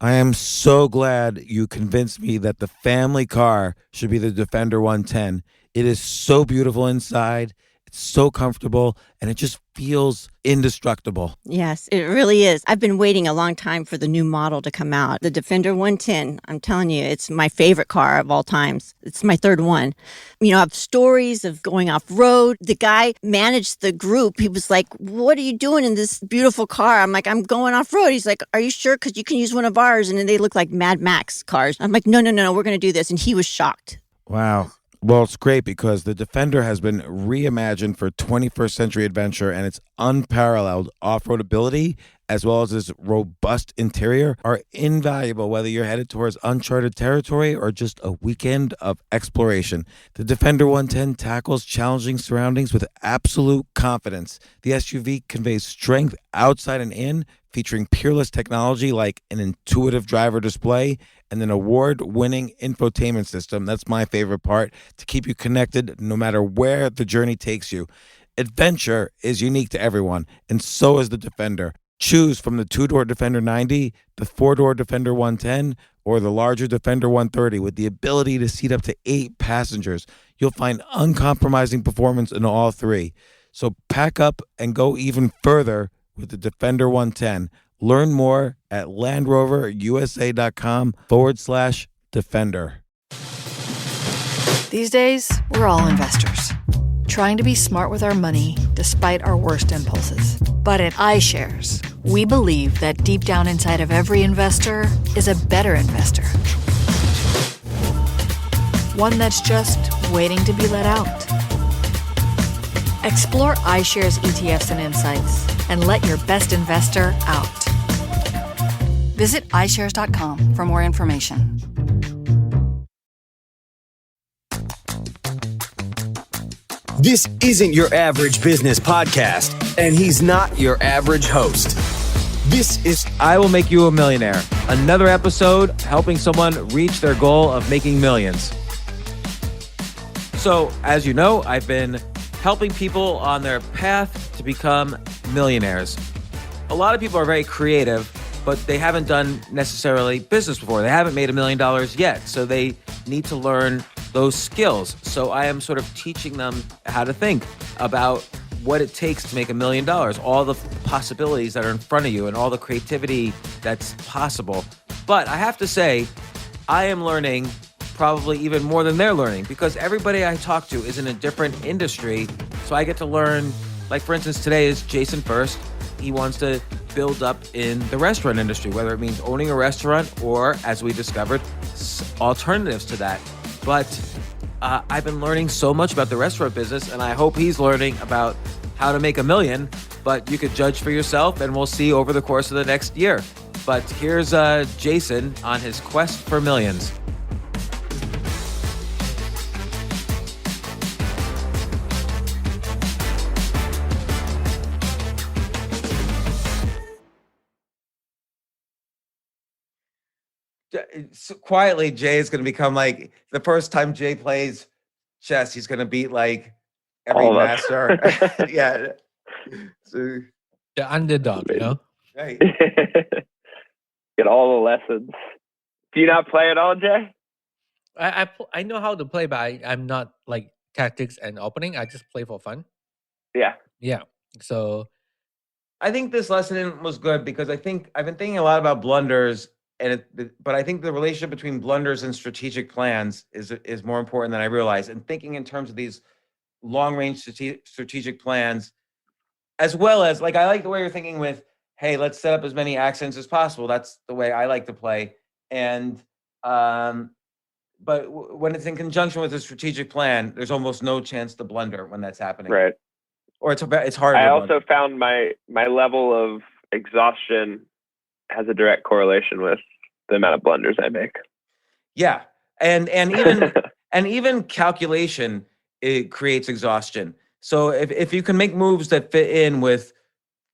I am so glad you convinced me that the family car should be the Defender 110. It is so beautiful inside. It's so comfortable and it just feels indestructible. Yes, it really is. I've been waiting a long time for the new model to come out. The Defender 110, I'm telling you, it's my favorite car of all times. It's my third one. You know, I have stories of going off road. The guy managed the group. He was like, "What are you doing in this beautiful car?" I'm like, "I'm going off road." He's like, "Are you sure? Because you can use one of ours." And then they look like Mad Max cars. I'm like, no, we're going to do this. And he was shocked. Wow. Well, it's great because the Defender has been reimagined for 21st century adventure, and its unparalleled off-road ability as well as its robust interior are invaluable whether you're headed towards uncharted territory or just a weekend of exploration. The Defender 110 tackles challenging surroundings with absolute confidence. The SUV conveys strength outside and in, featuring peerless technology like an intuitive driver display and an award-winning infotainment system. That's my favorite part, to keep you connected no matter where the journey takes you. Adventure is unique to everyone, and so is the Defender. Choose from the two-door Defender 90, the four-door Defender 110, or the larger Defender 130 with the ability to seat up to 8 passengers. You'll find uncompromising performance in all three. So pack up and go even further with the Defender 110. Learn more at LandRoverUSA.com/Defender. These days, we're all investors, trying to be smart with our money despite our worst impulses. But at iShares, we believe that deep down inside of every investor is a better investor. One that's just waiting to be let out. Explore iShares ETFs and insights and let your best investor out. Visit iShares.com for more information. This isn't your average business podcast, and he's not your average host. This is I Will Make You a Millionaire, another episode helping someone reach their goal of making millions. So, as you know, I've been helping people on their path to become millionaires. A lot of people are very creative, but they haven't done necessarily business before. They haven't made $1 million yet, so they need to learn those skills. So I am sort of teaching them how to think about what it takes to make $1 million, all the possibilities that are in front of you and all the creativity that's possible. But I have to say, I am learning probably even more than they're learning because everybody I talk to is in a different industry. So I get to learn, like for instance, today is Jason Furst. He wants to build up in the restaurant industry, whether it means owning a restaurant or, as we discovered, alternatives to that. But I've been learning so much about the restaurant business, and I hope he's learning about how to make $1 million. But you could judge for yourself, and we'll see over the course of the next year. But here's Jason on his quest for millions. So quietly, Jay is going to become like the first time Jay plays chess, he's going to beat like every master. Yeah. So, the underdog, you know? Right. Get all the lessons. Do you not play at all, Jay? I know how to play, but I'm not like tactics and opening. I just play for fun. Yeah. Yeah. So I think this lesson was good because I've been thinking a lot about blunders. But I think the relationship between blunders and strategic plans is more important than I realize. And thinking in terms of these long-range strategic plans, as well as, like, I like the way you're thinking with, hey, let's set up as many accents as possible. That's the way I like to play. And, but when it's in conjunction with a strategic plan, there's almost no chance to blunder when that's happening. Right. Or it's hard. I also found my level of exhaustion has a direct correlation with the amount of blunders I make. Yeah. And even and even calculation, it creates exhaustion. So if you can make moves that fit in with,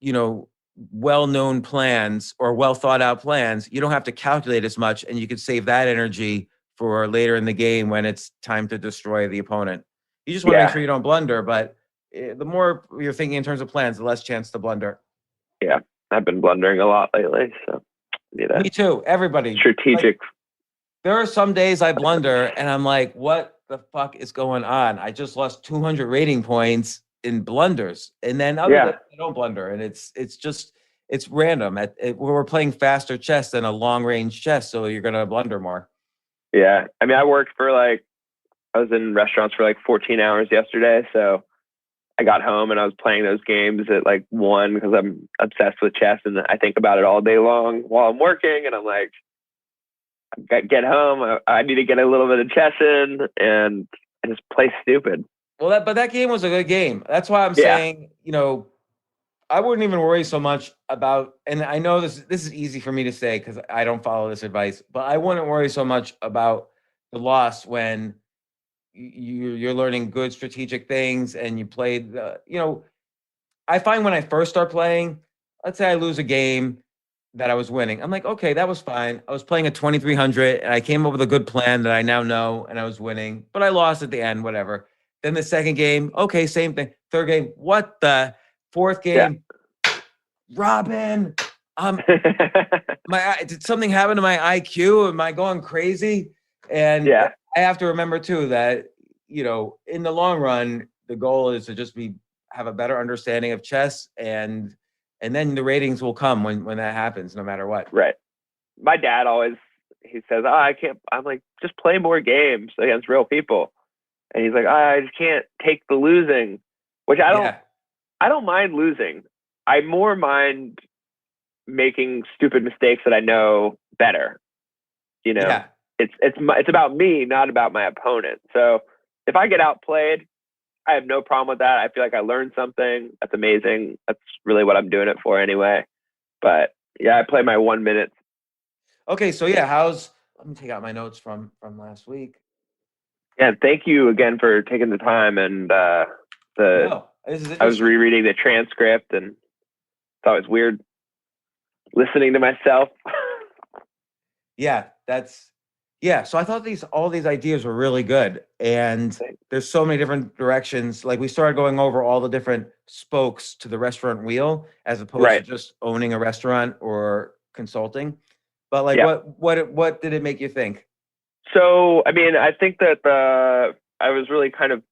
you know, well-known plans or well thought out plans, you don't have to calculate as much and you can save that energy for later in the game when it's time to destroy the opponent. You just want to make sure you don't blunder, but the more you're thinking in terms of plans, the less chance to blunder. Yeah. I've been blundering a lot lately, so need a Me too. Everybody. strategic. There are some days I blunder and I'm like, what the fuck is going on? I just lost 200 rating points in blunders. And then other days I don't blunder. And it's random. We're playing faster chess than a long range chess. So you're going to blunder more. Yeah. I mean, I was in restaurants for like 14 hours yesterday. So I got home and I was playing those games at like 1 because I'm obsessed with chess and I think about it all day long while I'm working. And I'm like, get home. I need to get a little bit of chess in and I just play stupid. Well, but that game was a good game. That's why I'm saying, I wouldn't even worry so much about, and I know this is easy for me to say because I don't follow this advice, but I wouldn't worry so much about the loss when you're learning good strategic things and you played I find when I first start playing, let's say I lose a game that I was winning, I'm like, okay, that was fine. I was playing at 2300 and I came up with a good plan that I now know and I was winning, but I lost at the end, whatever. Then the second game, okay, same thing. Third game, what the? Fourth game, Robin, did something happen to my IQ? Am I going crazy? And I have to remember too that, in the long run, the goal is to just have a better understanding of chess and then the ratings will come when that happens, no matter what. Right. My dad he says, I can't, I'm like, just play more games against real people. And he's like, I just can't take the losing, which I don't mind losing. I more mind making stupid mistakes that I know better. It's about me, not about my opponent. So if I get outplayed, I have no problem with that. I feel like I learned something. That's amazing. That's really what I'm doing it for anyway. But I play my 1 minute. Okay, so let me take out my notes from last week. Yeah, thank you again for taking the time and I was rereading the transcript and thought it was weird listening to myself. So I thought all these ideas were really good. And there's so many different directions. Like we started going over all the different spokes to the restaurant wheel as opposed to just owning a restaurant or consulting. But what did it make you think? So, I mean, I think that I was really kind of,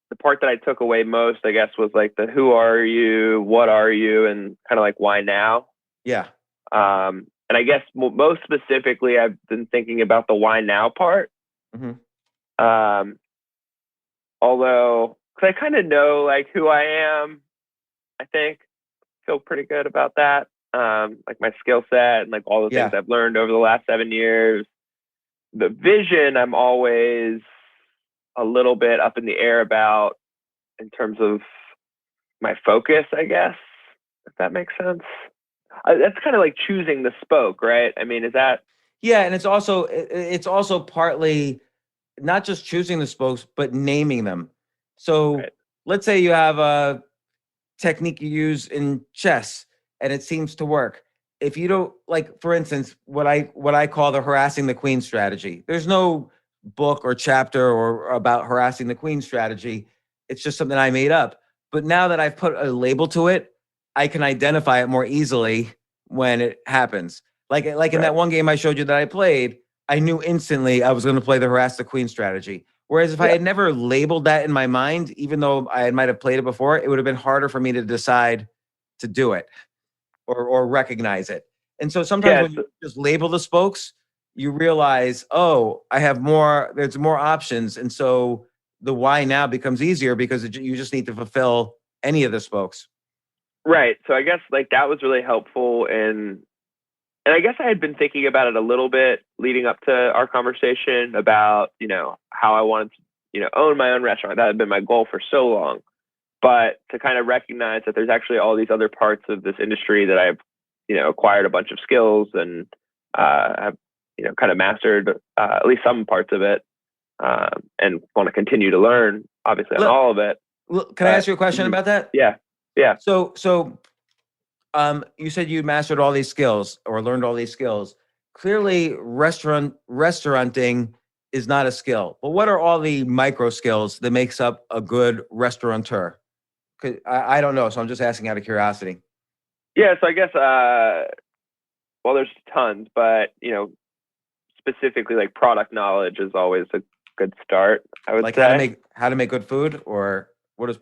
the part that I took away most, I guess, was like the who are you, what are you, and kind of like why now? Yeah. And I guess most specifically, I've been thinking about the why now part. Mm-hmm. Although, because I kind of know like who I am, I think, feel pretty good about that. Like my skill set and like all the things I've learned over the last 7 years. The vision, I'm always a little bit up in the air about in terms of my focus, I guess, if that makes sense. That's kind of like choosing the spoke, right? I mean, is that? Yeah, and it's also partly not just choosing the spokes, but naming them. So let's say you have a technique you use in chess and it seems to work. If you don't, like, for instance, what I call the harassing the queen strategy. There's no book or chapter or about harassing the queen strategy. It's just something I made up. But now that I've put a label to it, I can identify it more easily when it happens. Like in that one game I showed you that I played, I knew instantly I was going to play the harass the queen strategy. Whereas if I had never labeled that in my mind, even though I might have played it before, it would have been harder for me to decide to do it or recognize it. And so sometimes when you just label the spokes, you realize, there's more options. And so the why now becomes easier because you just need to fulfill any of the spokes. Right. So I guess like that was really helpful. And I guess I had been thinking about it a little bit leading up to our conversation about, how I wanted to, own my own restaurant. That had been my goal for so long. But to kind of recognize that there's actually all these other parts of this industry that I've, acquired a bunch of skills and have, kind of mastered at least some parts of it and want to continue to learn, obviously, on all of it. Can I ask you a question about that? Yeah. Yeah. So you said you mastered all these skills or learned all these skills. Clearly, restauranting is not a skill. But what are all the micro skills that makes up a good restaurateur? I don't know, so I'm just asking out of curiosity. Yeah, so I guess well, there's tons, but specifically like product knowledge is always a good start, I would Like say. how to make good food, or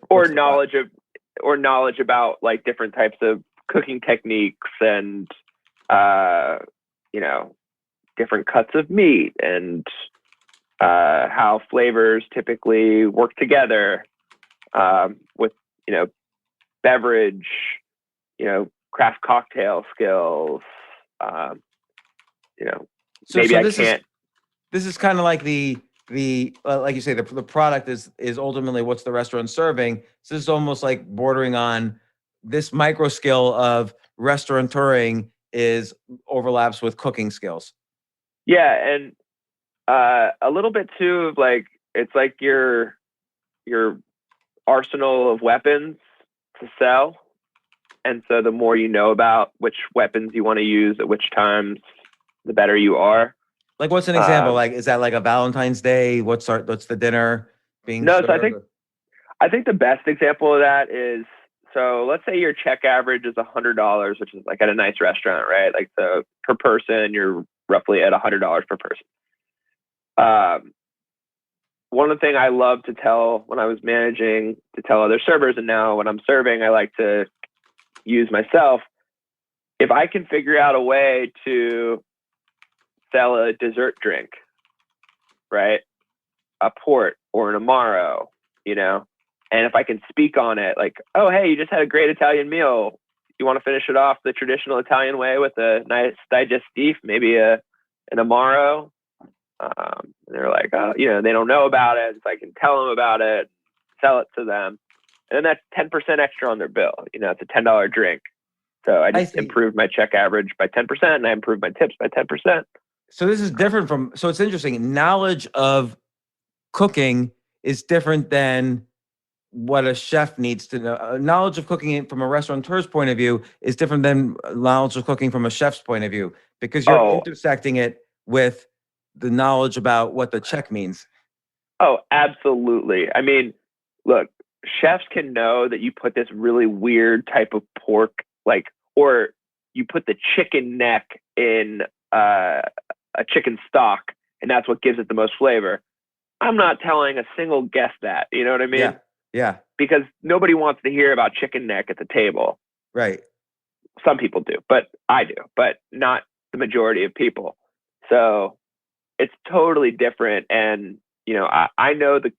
Or knowledge about like different types of cooking techniques and different cuts of meat and how flavors typically work together with beverage, craft cocktail skills. Maybe I can't. This is kind of like the like you say, the product is ultimately what's the restaurant serving. So this is almost like bordering on this micro skill of restaurateuring is overlaps with cooking skills. Yeah, and a little bit too of like it's like your arsenal of weapons to sell. And so the more you know about which weapons you want to use at which times, the better you are. Like, what's an example? Like, is that like a Valentine's Day? What's the dinner being No, served? so I think the best example of that is, so let's say your check average is $100, which is like at a nice restaurant, right? Like so per person, you're roughly at $100 per person. One of the things I love to tell when I was managing to tell other servers, and now when I'm serving, I like to use myself. If I can figure out a way to sell a dessert drink, right? A port or an Amaro, and if I can speak on it, like, oh, hey, you just had a great Italian meal. You want to finish it off the traditional Italian way with a nice digestif, maybe an Amaro. And they're like, oh, they don't know about it. So I can tell them about it, sell it to them. And then that's 10% extra on their bill. It's a $10 drink. So I just improved my check average by 10% and I improved my tips by 10%. So this is different so it's interesting. Knowledge of cooking is different than what a chef needs to know. Knowledge of cooking from a restaurateur's point of view is different than knowledge of cooking from a chef's point of view, because you're intersecting it with the knowledge about what the check means. Oh, absolutely. I mean, look, chefs can know that you put this really weird type of pork, or you put the chicken neck in a chicken stock, and that's what gives it the most flavor. I'm not telling a single guest that, you know what I mean? Yeah. Because nobody wants to hear about chicken neck at the table. Right. Some people do, but I do, but not the majority of people. So it's totally different. And, I know the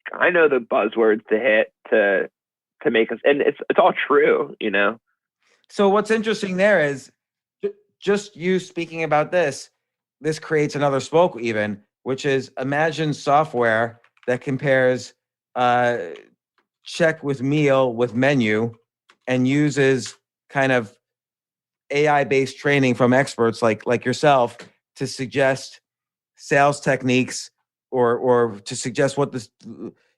buzzwords to hit to make us, and it's all true, So what's interesting there is just you speaking about this creates another spoke even, which is imagine software that compares check with meal with menu and uses kind of AI-based training from experts like yourself to suggest sales techniques or to suggest what this,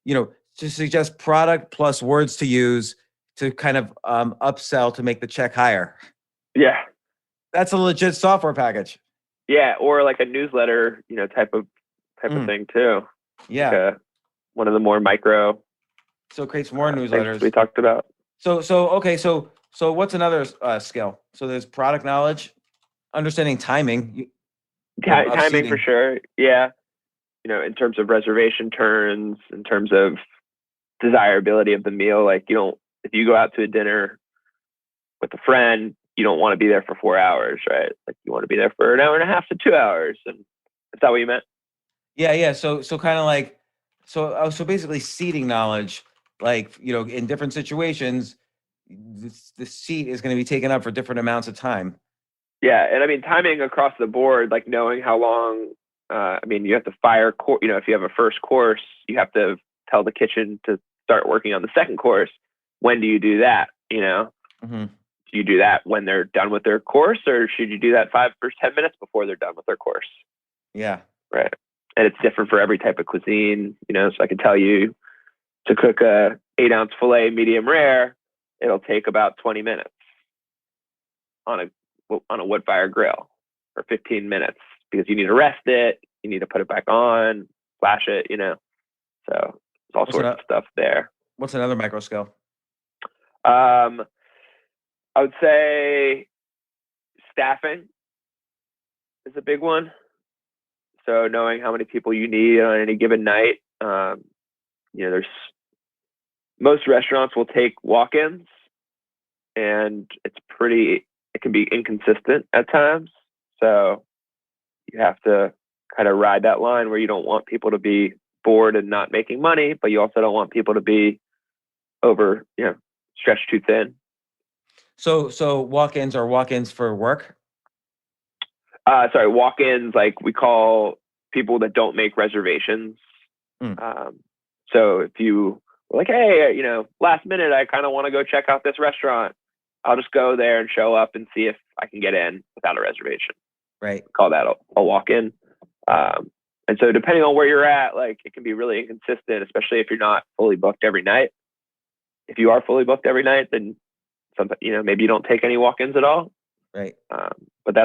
to suggest product plus words to use to kind of upsell to make the check higher. Yeah. That's a legit software package. Yeah. Or like a newsletter, type of thing too. Yeah. Like one of the more micro. So it creates more newsletters we talked about. Okay. So what's another skill? So there's product knowledge, understanding timing. Timing for sure. Yeah. In terms of reservation turns, in terms of desirability of the meal, like if you go out to a dinner with a friend, you don't want to be there for 4 hours, right? Like you want to be there for an hour and a half to 2 hours. And is that what you meant? Yeah. So kind of like, so basically seating knowledge, like, in different situations, the seat is going to be taken up for different amounts of time. Yeah. And I mean, timing across the board, like knowing how long, you have to fire, if you have a first course, you have to tell the kitchen to start working on the second course. When do you do that? Mm-hmm. Do you do that when they're done with their course, or should you do that 5 or 10 minutes before they're done with their course? Yeah. Right. And it's different for every type of cuisine, so I can tell you to cook a 8-ounce filet medium rare, it'll take about 20 minutes on a wood fire grill, or 15 minutes, because you need to rest it, you need to put it back on, flash it, so there's all sorts of stuff there. What's another micro skill? I would say staffing. is a big one. So knowing how many people you need on any given night. There's most restaurants will take walk-ins, and it can be inconsistent at times. So you have to kind of ride that line where you don't want people to be bored and not making money, but you also don't want people to be stretched too thin. So walk-ins are walk-ins for work? Walk-ins, like we call people that don't make reservations. So if you were like, hey, last minute, I kind of want to go check out this restaurant, I'll just go there and show up and see if I can get in without a reservation. Right. Call that a walk-in. And so depending on where you're at, like it can be really inconsistent, especially if you're not fully booked every night. If you are fully booked every night, then maybe you don't take any walk-ins at all. Right. But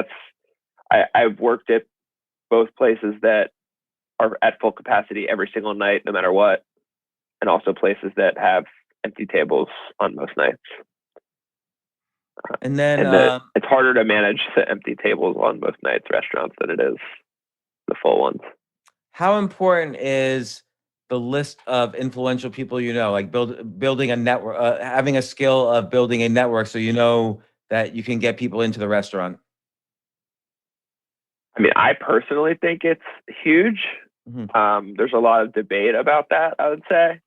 I've worked at both places that are at full capacity every single night, no matter what, and also places that have empty tables on most nights. And then it's harder to manage the empty tables on most nights restaurants than it is the full ones. How important is the list of influential people like building a network, having a skill of building a network so that you can get people into the restaurant? I mean, I personally think it's huge. Mm-hmm. There's a lot of debate about that, I would say.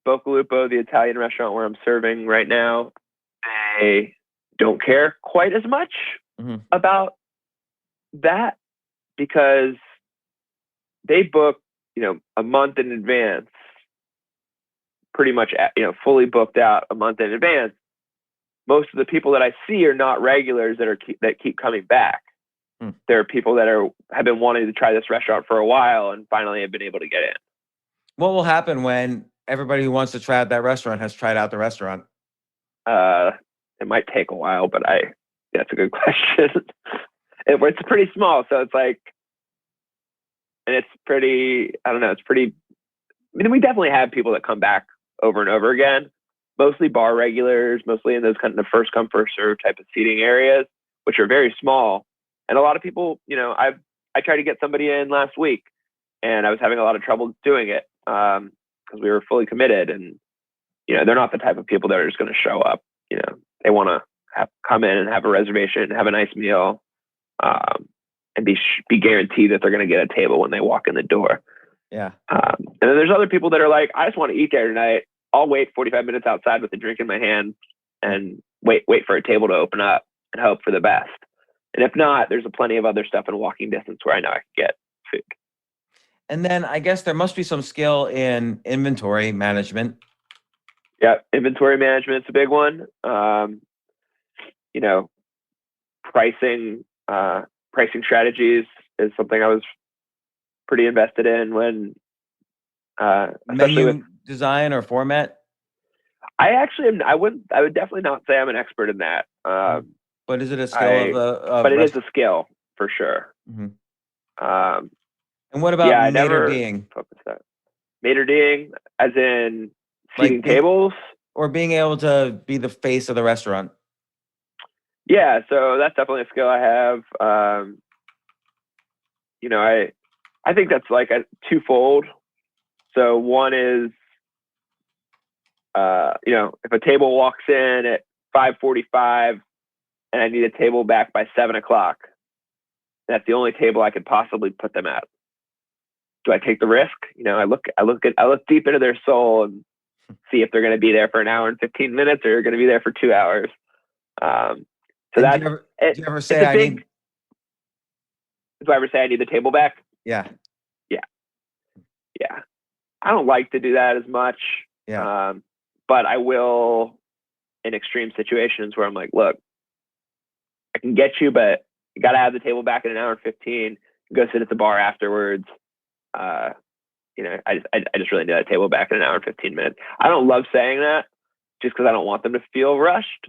Bocalupo, the Italian restaurant where I'm serving right now, they don't care quite as much about that because they book, a month in advance, pretty much, fully booked out a month in advance. Most of the people that I see are not regulars that keep coming back. There are people that have been wanting to try this restaurant for a while and finally have been able to get in. What will happen when everybody who wants to try out that restaurant has tried out the restaurant? It might take a while, but that's a good question. It's pretty small, so it's like, and it's pretty, I don't know, we definitely have people that come back over and over again, mostly bar regulars, mostly in those kind of first come, first serve type of seating areas, which are very small. And a lot of people, I tried to get somebody in last week and I was having a lot of trouble doing it because we were fully committed. And, they're not the type of people that are just going to show up. They want to come in and have a reservation, have a nice meal, and be guaranteed that they're going to get a table when they walk in the door. Yeah. And then there's other people that are like, I just want to eat there tonight. I'll wait 45 minutes outside with a drink in my hand and wait for a table to open up and hope for the best. And if not, there's plenty of other stuff in walking distance where I know I can get food. And then I guess there must be some skill in inventory management. Yeah, inventory management's a big one. Pricing strategies is something I was pretty invested in when, especially with design or format. I would definitely not say I'm an expert in that. But is it a skill but it is a skill for sure. Mm-hmm. And what about maitre ding? Maitre ding, as in seating tables? Or being able to be the face of the restaurant? Yeah, so that's definitely a skill I have. I think that's like a twofold. So one is, if a table walks in at 5:45 and I need a table back by 7:00, that's the only table I could possibly put them at. Do I take the risk? I look deep into their soul and see if they're going to be there for an hour and 15 minutes or they're going to be there for 2 hours. So that's do you ever say do I ever say I need the table back? Yeah. I don't like to do that as much. Yeah. But I will in extreme situations where I'm like, look, I can get you, but you got to have the table back in an hour and 15. Go sit at the bar afterwards. I just really need that table back in an hour and 15 minutes. I don't love saying that just because I don't want them to feel rushed.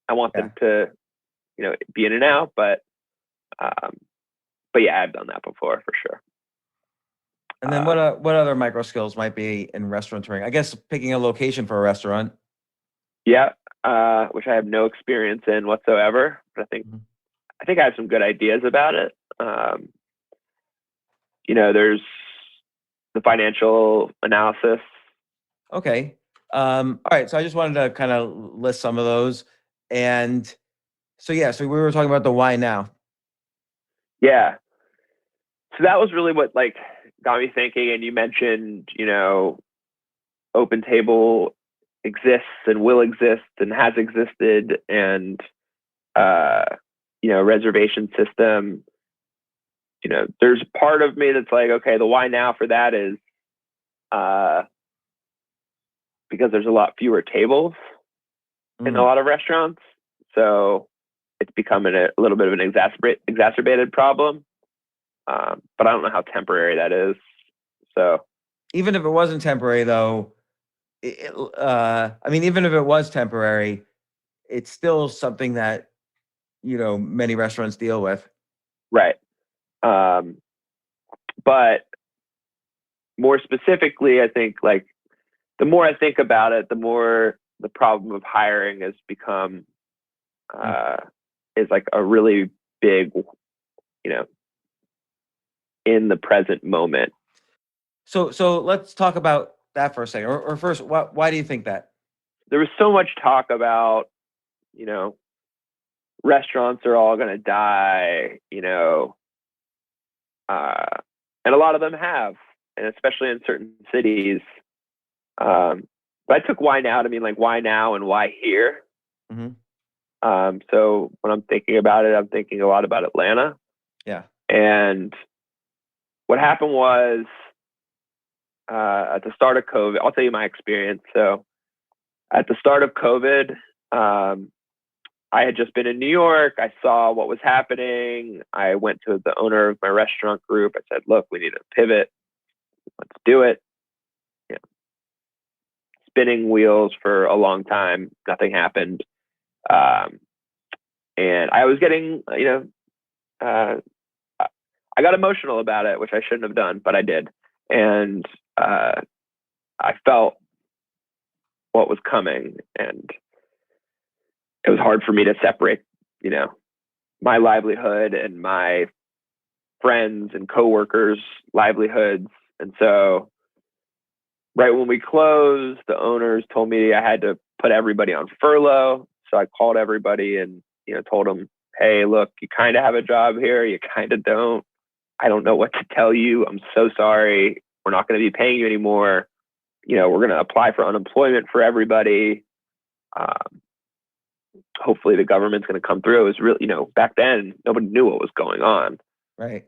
I want them to, be in and out. But yeah, I've done that before for sure. And then what other micro skills might be in restauranting? I guess picking a location for a restaurant. Yeah, which I have no experience in whatsoever. But I think I have some good ideas about it. There's the financial analysis. Okay. All right. So I just wanted to kind of list some of those. And so we were talking about the why now. Yeah. So that was really what like got me thinking. And you mentioned, open table exists and will exist and has existed, and reservation system. There's part of me that's like, okay, the why now for that is because there's a lot fewer tables in a lot of restaurants, so it's becoming a little bit of an exacerbated problem. But I don't know how temporary that is. So even if it wasn't temporary, though, even if it was temporary, it's still something that many restaurants deal with. Right. But more specifically, I think like the more I think about it, the more the problem of hiring has become is like a really big, in the present moment. So let's talk about that for a second. Or first, why do you think that? There was so much talk about, restaurants are all going to die, and a lot of them have, and especially in certain cities. But I took why now to mean like why now and why here. Mm-hmm. So when I'm thinking about it, I'm thinking a lot about Atlanta. Yeah. And what happened was at the start of COVID, I'll tell you my experience. So at the start of COVID, I had just been in New York. I saw what was happening. I went to the owner of my restaurant group. I said, look, we need to pivot. Let's do it. Spinning wheels for a long time. Nothing happened. And I was getting, I got emotional about it, which I shouldn't have done, but I did. And I felt what was coming, and it was hard for me to separate, my livelihood and my friends and coworkers' livelihoods. And so right when we closed, the owners told me I had to put everybody on furlough. So I called everybody and, told them, hey, look, you kind of have a job here. You kind of don't. I don't know what to tell you. I'm so sorry. We're not going to be paying you anymore. We're going to apply for unemployment for everybody. Hopefully the government's going to come through. It was really, back then, nobody knew what was going on. Right.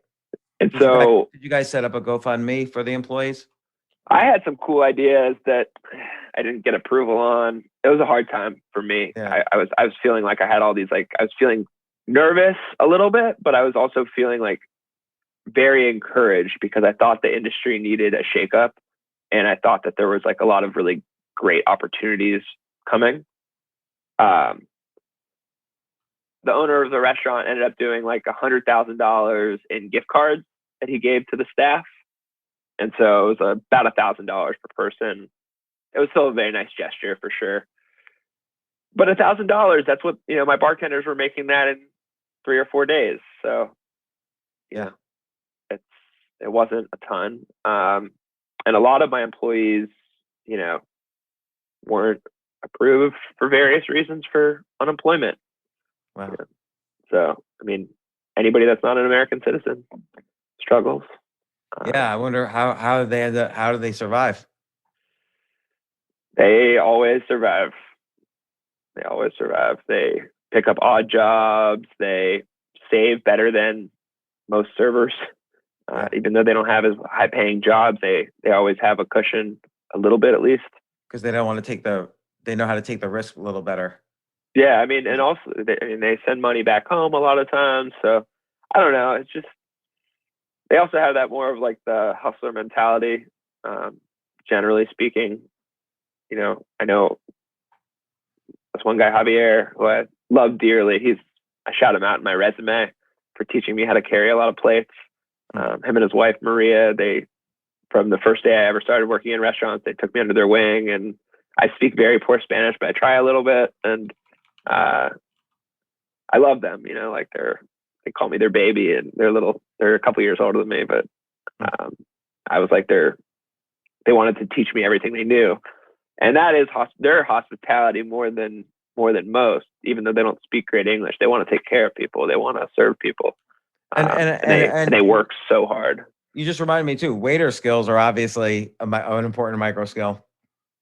And did you guys set up a GoFundMe for the employees? I had some cool ideas that I didn't get approval on. It was a hard time for me. Yeah. I was feeling like I had all these, I was feeling nervous a little bit, but I was also feeling like very encouraged because I thought the industry needed a shakeup. And I thought that there was like a lot of really great opportunities coming. The owner of the restaurant ended up doing like $100,000 in gift cards that he gave to the staff. And so it was about $1,000 per person. It was still a very nice gesture for sure. But $1,000, that's what, my bartenders were making that in 3 or 4 days. So yeah, it wasn't a ton. And a lot of my employees, weren't approved for various reasons for unemployment. Wow. So, anybody that's not an American citizen struggles. Yeah, I wonder how do they survive? They always survive. They pick up odd jobs. They save better than most servers. Even though they don't have as high paying jobs, they always have a cushion, a little bit at least. Because they don't want to they know how to take the risk a little better. Yeah, and also they send money back home a lot of times. So I don't know. It's just they also have that more of like the hustler mentality. Generally speaking, I know this one guy, Javier, who I love dearly. I shout him out in my resume for teaching me how to carry a lot of plates. Him and his wife, Maria, from the first day I ever started working in restaurants, they took me under their wing, and I speak very poor Spanish, but I try a little bit, and I love them, like they're they call me their baby, and they're a couple years older than me, but I was like they wanted to teach me everything they knew. And that is their hospitality more than most, even though they don't speak great English. They want to take care of people. They want to serve people. And they work so hard. You just reminded me too, waiter skills are obviously an important micro skill.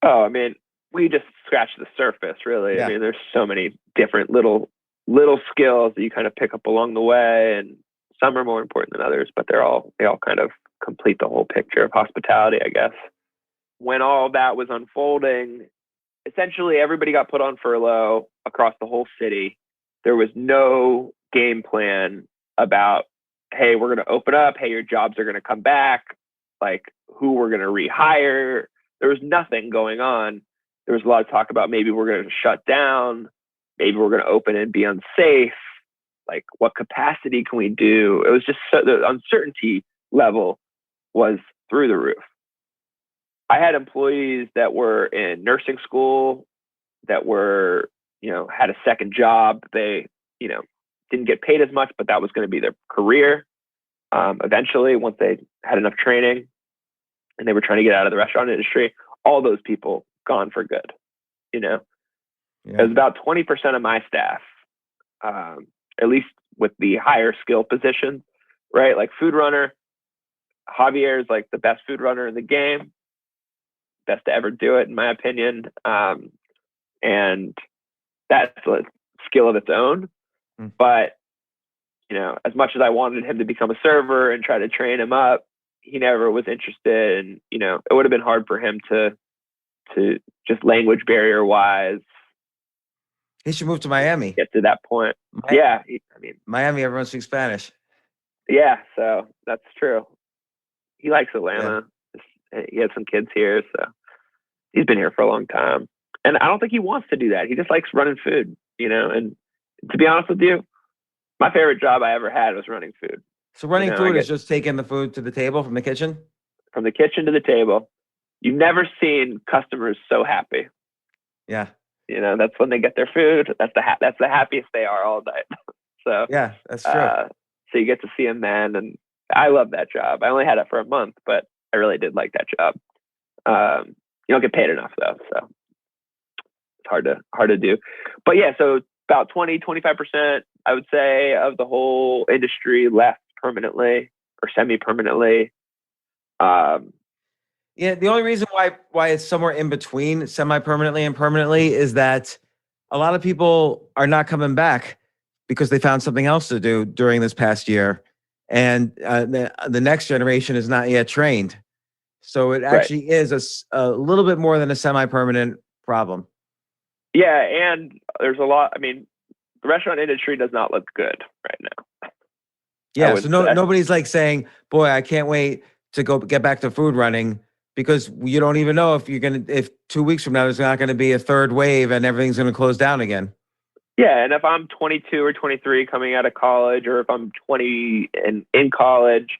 Oh, I mean, we just scratched the surface, really. Yeah. I mean, there's so many different little skills that you kind of pick up along the way, and some are more important than others, but they all kind of complete the whole picture of hospitality, I guess. When all that was unfolding, essentially everybody got put on furlough across the whole city. There was no game plan about, hey, we're going to open up. Hey, your jobs are going to come back. Like, who we're going to rehire. There was nothing going on. There was a lot of talk about maybe we're going to shut down. Maybe we're going to open and be unsafe. Like, what capacity can we do? It was just the uncertainty level was through the roof. I had employees that were in nursing school that were, had a second job. They, didn't get paid as much, but that was going to be their career. Eventually, once they had enough training and they were trying to get out of the restaurant industry, all those people gone for good. Yeah. It was about 20% of my staff, at least with the higher skill positions, right? Like food runner. Javier is like the best food runner in the game. Best to ever do it, in my opinion. And that's a skill of its own. But, as much as I wanted him to become a server and try to train him up, he never was interested. And, it would have been hard for him to just language barrier wise. He should move to Miami. Get to that point. Yeah. Miami, everyone speaks Spanish. Yeah. So that's true. He likes Atlanta. Yeah. He had some kids here. So he's been here for a long time. And I don't think he wants to do that. He just likes running food, and to be honest with you, my favorite job I ever had was running food. So running food is just taking the food to the table from the kitchen? From the kitchen to the table. You've never seen customers so happy. Yeah. That's when they get their food. That's the happiest they are all night. So yeah, that's true. So you get to see them then, and I love that job. I only had it for a month, but I really did like that job. You don't get paid enough though, so it's hard to do. But yeah, so about 20-25%, I would say, of the whole industry left permanently or semi-permanently. Yeah, the only reason why it's somewhere in between semi-permanently and permanently is that a lot of people are not coming back because they found something else to do during this past year. And the next generation is not yet trained. So it actually is a little bit more than a semi-permanent problem. Yeah, and there's a lot. I mean, the restaurant industry does not look good right now. Yeah, so nobody's like saying, boy, I can't wait to go get back to food running, because you don't even know if 2 weeks from now there's not going to be a third wave and everything's going to close down again. Yeah, and if I'm 22 or 23 coming out of college, or if I'm 20 and in college,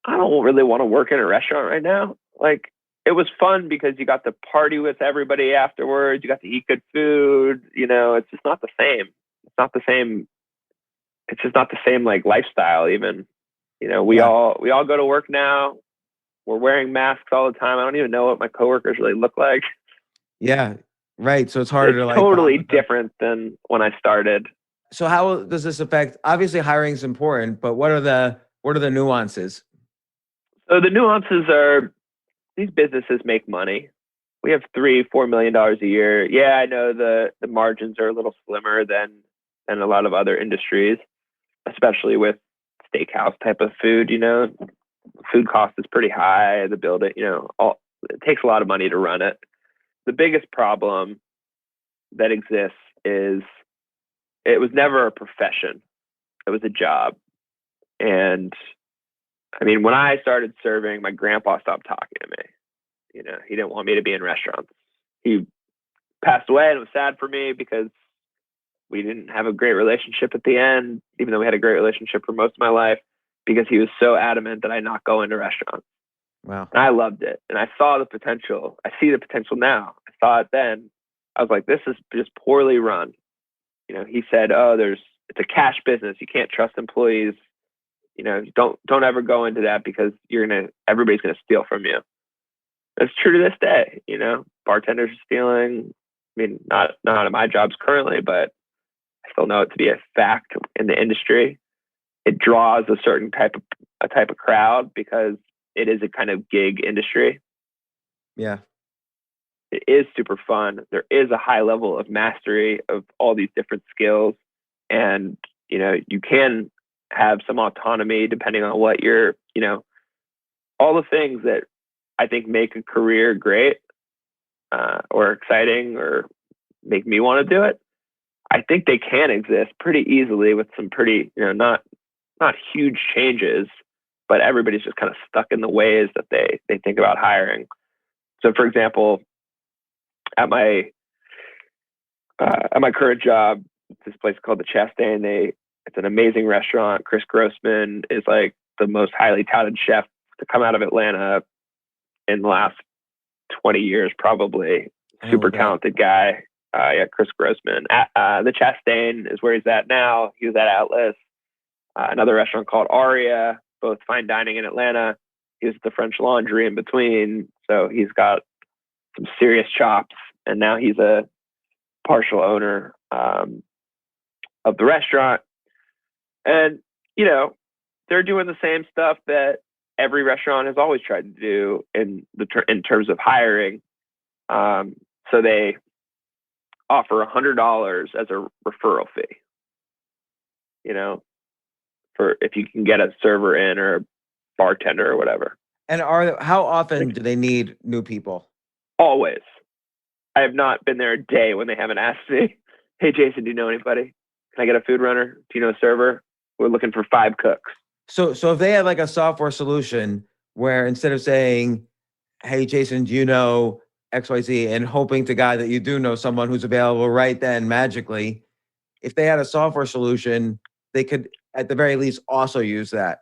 I don't really want to work in a restaurant right now. Like, it was fun because you got to party with everybody afterwards. You got to eat good food. It's just not the same. It's not the same. It's just not the same like lifestyle even. We all go to work now. We're wearing masks all the time. I don't even know what my coworkers really look like. Yeah, right. So it's harder to like totally different than when I started. So how does this affect? Obviously, hiring is important, but what are the nuances? So the nuances are, these businesses make money. We have $3-4 million a year. Yeah, I know the margins are a little slimmer than a lot of other industries, especially with steakhouse type of food. Food cost is pretty high. The building, it takes a lot of money to run it. The biggest problem that exists is it was never a profession. It was a job. And I mean, when I started serving, my grandpa stopped talking to me. He didn't want me to be in restaurants. He passed away, and it was sad for me because we didn't have a great relationship at the end, even though we had a great relationship for most of my life, because he was so adamant that I not go into restaurants. Wow. And I loved it. And I saw the potential. I see the potential now. I saw it then. I was like, this is just poorly run. He said, oh, there's it's a cash business. You can't trust employees. Don't ever go into that because everybody's gonna steal from you. That's true to this day. Bartenders are stealing. I mean, not at my jobs currently, but I still know it to be a fact in the industry. It draws a certain type of crowd because it is a kind of gig industry. Yeah. It is super fun. There is a high level of mastery of all these different skills. And, you can have some autonomy depending on what you're, all the things that I think make a career great or exciting or make me want to do it. I think they can exist pretty easily with some pretty, not huge changes, but everybody's just kind of stuck in the ways that they think about hiring. So, for example, at my current job, this place called the Chastain. It's an amazing restaurant. Chris Grossman is like the most highly touted chef to come out of Atlanta in the last 20 years, probably. Super talented guy. Chris Grossman. The Chastain is where he's at now. He was at Atlas. Another restaurant called Aria, both fine dining in Atlanta. He was at the French Laundry in between. So he's got some serious chops. And now he's a partial owner of the restaurant. And, they're doing the same stuff that every restaurant has always tried to do in terms of hiring. So they offer $100 as a referral fee, for if you can get a server in or a bartender or whatever. And how often do they need new people? Always. I have not been there a day when they haven't asked me, "Hey, Jason, do you know anybody? Can I get a food runner? Do you know a server? We're looking for 5 cooks." So if they had like a software solution where instead of saying, "Hey, Jason, do you know XYZ?" and hoping to God that you do know someone who's available right then magically, if they had a software solution, they could at the very least also use that.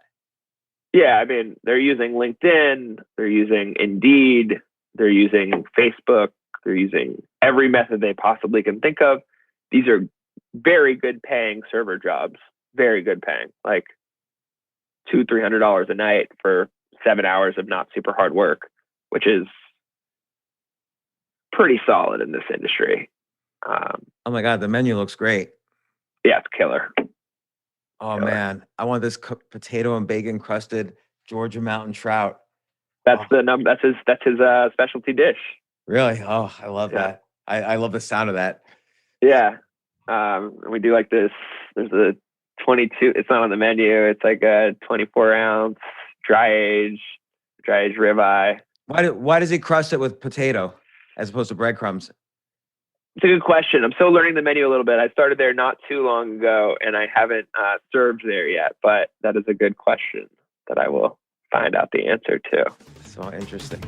Yeah, I mean, they're using LinkedIn, they're using Indeed, they're using Facebook, they're using every method they possibly can think of. These are very good paying server jobs, very good paying, like $200-300 a night for 7 hours of not super hard work, which is pretty solid in this industry. Oh my God, the menu looks great. Yeah, it's killer. Oh man, I want this potato and bacon crusted Georgia mountain trout. That's That's his specialty dish. Really? Oh, I love that. I love the sound of that. Yeah. We do like this. There's a 22. It's not on the menu. It's like a 24-ounce dry age ribeye. Why does he crust it with potato as opposed to breadcrumbs? It's a good question. I'm still learning the menu a little bit. I started there not too long ago, and I haven't served there yet. But that is a good question that I will find out the answer to. So interesting.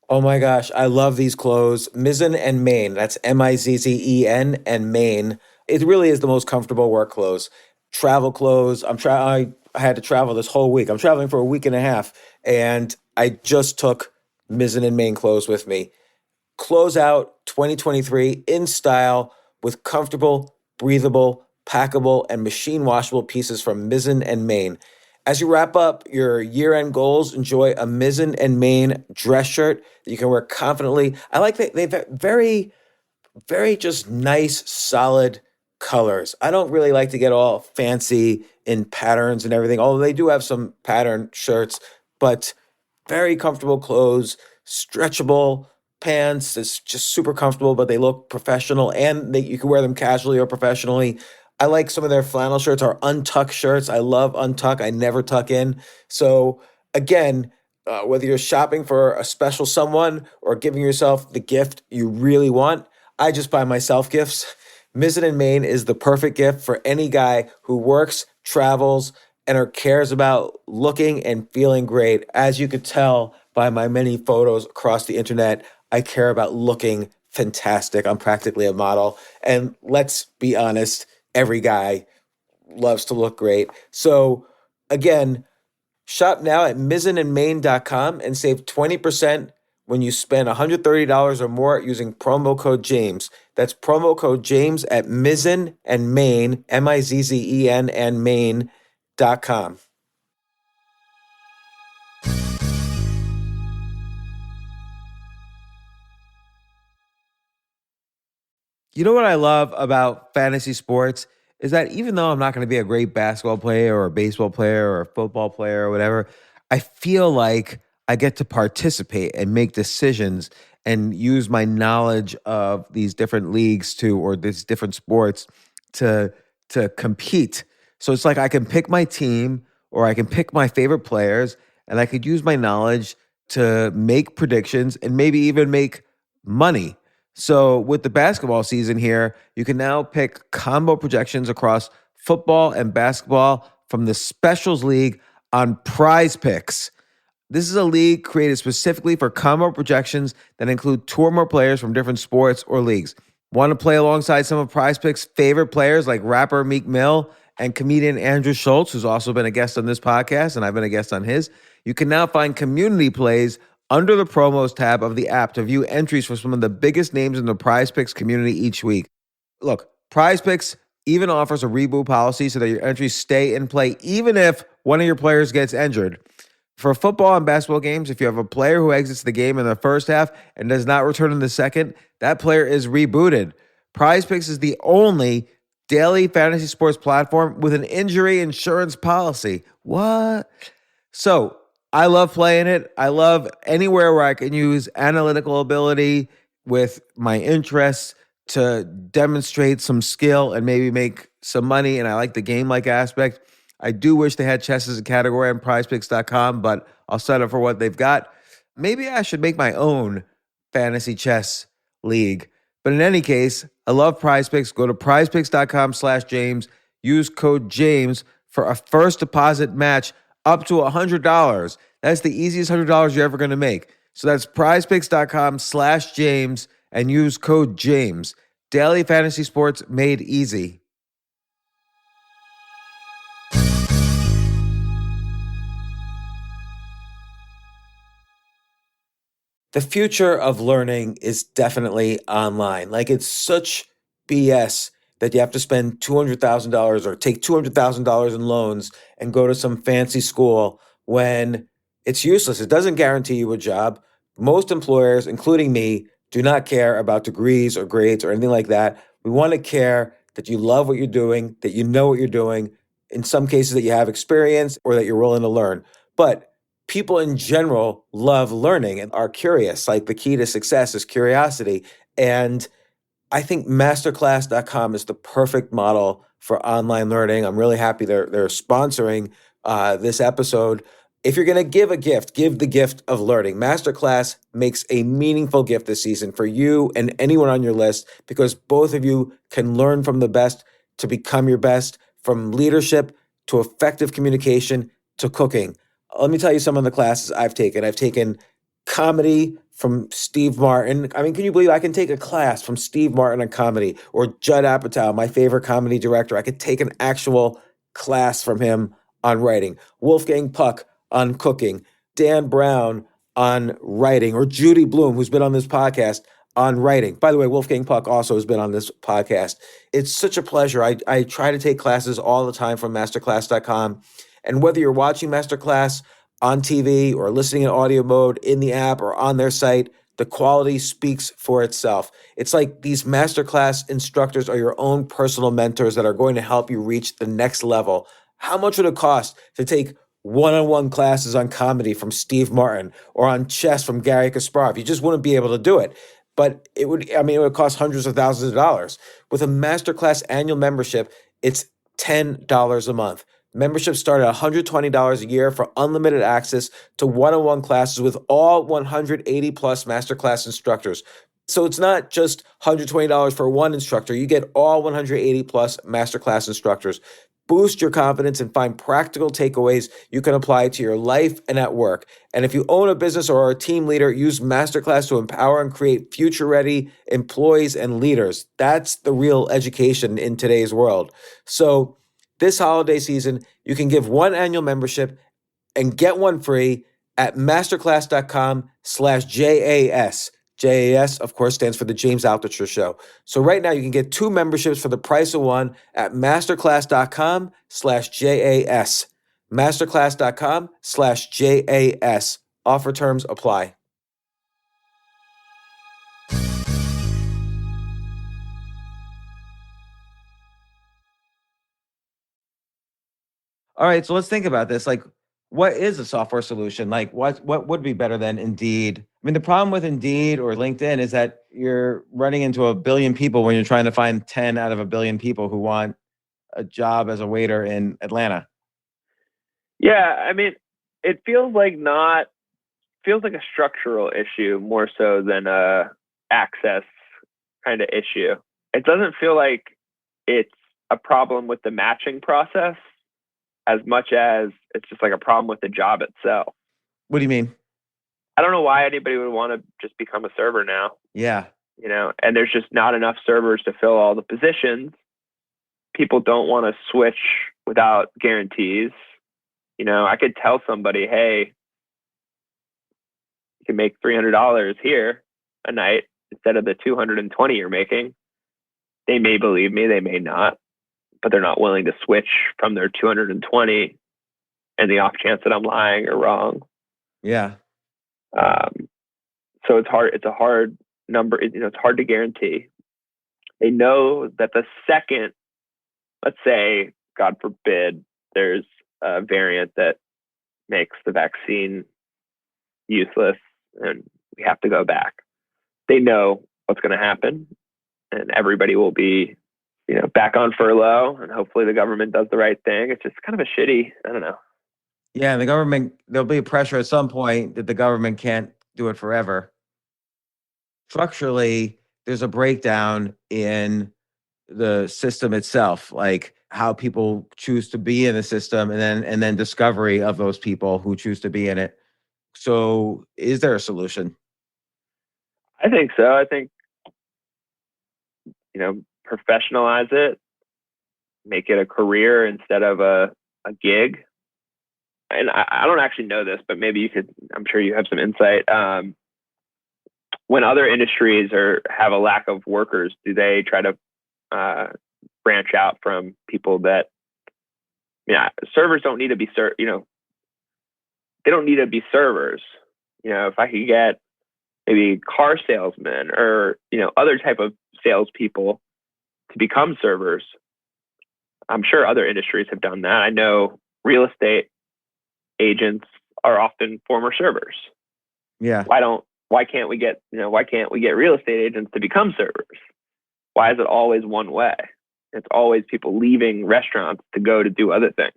Oh my gosh, I love these clothes. Mizzen and Main. That's Mizzen and Main. It really is the most comfortable work clothes. Travel clothes. I had to travel this whole week. I'm traveling for a week and a half, and I just took Mizzen and Main clothes with me. Close out 2023 in style with comfortable, breathable, packable, and machine washable pieces from Mizzen and Main. As you wrap up your year-end goals, enjoy a Mizzen and Main dress shirt that you can wear confidently. I like that they've very, very just nice, solid colors. I don't really like to get all fancy in patterns and everything, although they do have some pattern shirts, but very comfortable clothes, stretchable pants. It's just super comfortable, but they look professional, and you can wear them casually or professionally. I like some of their flannel shirts or untuck shirts. I love untuck. I never tuck in. So again, whether you're shopping for a special someone or giving yourself the gift you really want, I just buy myself gifts. Mizzen and Main is the perfect gift for any guy who works, travels, and or cares about looking and feeling great. As you could tell by my many photos across the internet, I care about looking fantastic. I'm practically a model. And let's be honest, every guy loves to look great. So again, shop now at mizzenandmain.com and save 20% when you spend $130 or more using promo code James. That's promo code James at Mizzen and Main, Mizzen and Main.com. You know what I love about fantasy sports is that even though I'm not going to be a great basketball player or a baseball player or a football player or whatever, I feel like I get to participate and make decisions and use my knowledge of these different leagues or these different sports to compete. So it's like I can pick my team or I can pick my favorite players and I could use my knowledge to make predictions and maybe even make money. So with the basketball season here, you can now pick combo projections across football and basketball from the Specials League on Prize Picks. This is a league created specifically for combo projections that include two or more players from different sports or leagues. Want to play alongside some of Prize Picks' favorite players like rapper Meek Mill and comedian Andrew Schultz, who's also been a guest on this podcast, and I've been a guest on his? You can now find community plays under the promos tab of the app to view entries for some of the biggest names in the Prize Picks community each week. Look, Prize Picks even offers a reboot policy so that your entries stay in play even if one of your players gets injured. For football and basketball games, if you have a player who exits the game in the first half and does not return in the second, that player is rebooted. Prize Picks is the only daily fantasy sports platform with an injury insurance policy. What? So I love playing it. I love anywhere where I can use analytical ability with my interests to demonstrate some skill and maybe make some money. And I like the game-like aspect. I do wish they had chess as a category on prizepicks.com, but I'll settle for what they've got. Maybe I should make my own fantasy chess league. But in any case, I love Prize Picks. Go to prizepicks.com/James. Use code James for a first deposit match up to $100. That's the easiest $100 you're ever going to make. So that's prizepicks.com/James and use code James. Daily fantasy sports made easy. The future of learning is definitely online. Like, it's such BS that you have to spend $200,000 or take $200,000 in loans and go to some fancy school when it's useless. It doesn't guarantee you a job. Most employers, including me, do not care about degrees or grades or anything like that. We want to care that you love what you're doing, that you know what you're doing, in some cases that you have experience or that you're willing to learn. But people in general love learning and are curious. Like, the key to success is curiosity. And I think masterclass.com is the perfect model for online learning. I'm really happy they're sponsoring this episode. If you're going to give a gift, give the gift of learning. Masterclass makes a meaningful gift this season for you and anyone on your list, because both of you can learn from the best to become your best, from leadership to effective communication to cooking. Let me tell you some of the classes I've taken. I've taken comedy from Steve Martin. I mean, can you believe I can take a class from Steve Martin on comedy, or Judd Apatow, my favorite comedy director? I could take an actual class from him on writing. Wolfgang Puck on cooking. Dan Brown on writing, or Judy Bloom, who's been on this podcast, on writing. By the way, Wolfgang Puck also has been on this podcast. It's such a pleasure. I try to take classes all the time from masterclass.com. And whether you're watching Masterclass on TV or listening in audio mode in the app or on their site, the quality speaks for itself. It's like these Masterclass instructors are your own personal mentors that are going to help you reach the next level. How much would it cost to take one-on-one classes on comedy from Steve Martin or on chess from Gary Kasparov? You just wouldn't be able to do it. But it would cost hundreds of thousands of dollars. With a Masterclass annual membership, it's $10 a month. Memberships start at $120 a year for unlimited access to one-on-one classes with all 180 plus Masterclass instructors. So it's not just $120 for one instructor. You get all 180 plus Masterclass instructors. Boost your confidence and find practical takeaways you can apply to your life and at work. And if you own a business or are a team leader, use Masterclass to empower and create future-ready employees and leaders. That's the real education in today's world. So This holiday season, you can give one annual membership and get one free at masterclass.com/JAS. JAS, of course, stands for the James Altucher Show. So right now you can get 2 memberships for the price of one at masterclass.com/JAS. Masterclass.com/JAS. Offer terms apply. All right, so let's think about this. Like, what is a software solution? Like, what would be better than Indeed? I mean, the problem with Indeed or LinkedIn is that you're running into a billion people when you're trying to find 10 out of a billion people who want a job as a waiter in Atlanta. Yeah, I mean, it feels like a structural issue more so than a access kind of issue. It doesn't feel like it's a problem with the matching process as much as it's just like a problem with the job itself. What do you mean? I don't know why anybody would want to just become a server now. Yeah. And there's just not enough servers to fill all the positions. People don't want to switch without guarantees. I could tell somebody, hey, you can make $300 here a night instead of the $220 you're making. They may believe me, they may not, but they're not willing to switch from their 220 and the off chance that I'm lying or wrong. Yeah. So it's hard. It's a hard number. It's hard to guarantee. They know that the second, let's say, God forbid, there's a variant that makes the vaccine useless and we have to go back. They know what's going to happen and everybody will be, back on furlough and hopefully the government does the right thing. It's just kind of a shitty, I don't know. Yeah, and the government, there'll be pressure at some point that the government can't do it forever. Structurally, there's a breakdown in the system itself, like how people choose to be in the system and then discovery of those people who choose to be in it. So is there a solution? I think so. I think, professionalize it, make it a career instead of a gig. And I don't actually know this, but maybe I'm sure you have some insight. When other industries have a lack of workers, do they try to branch out from people that, servers don't need to be, they don't need to be servers. If I could get maybe car salesmen or, other type of salespeople to become servers, I'm sure other industries have done that. I know real estate agents are often former servers. Yeah. Why can't we get real estate agents to become servers? Why is it always one way? It's always people leaving restaurants to go to do other things.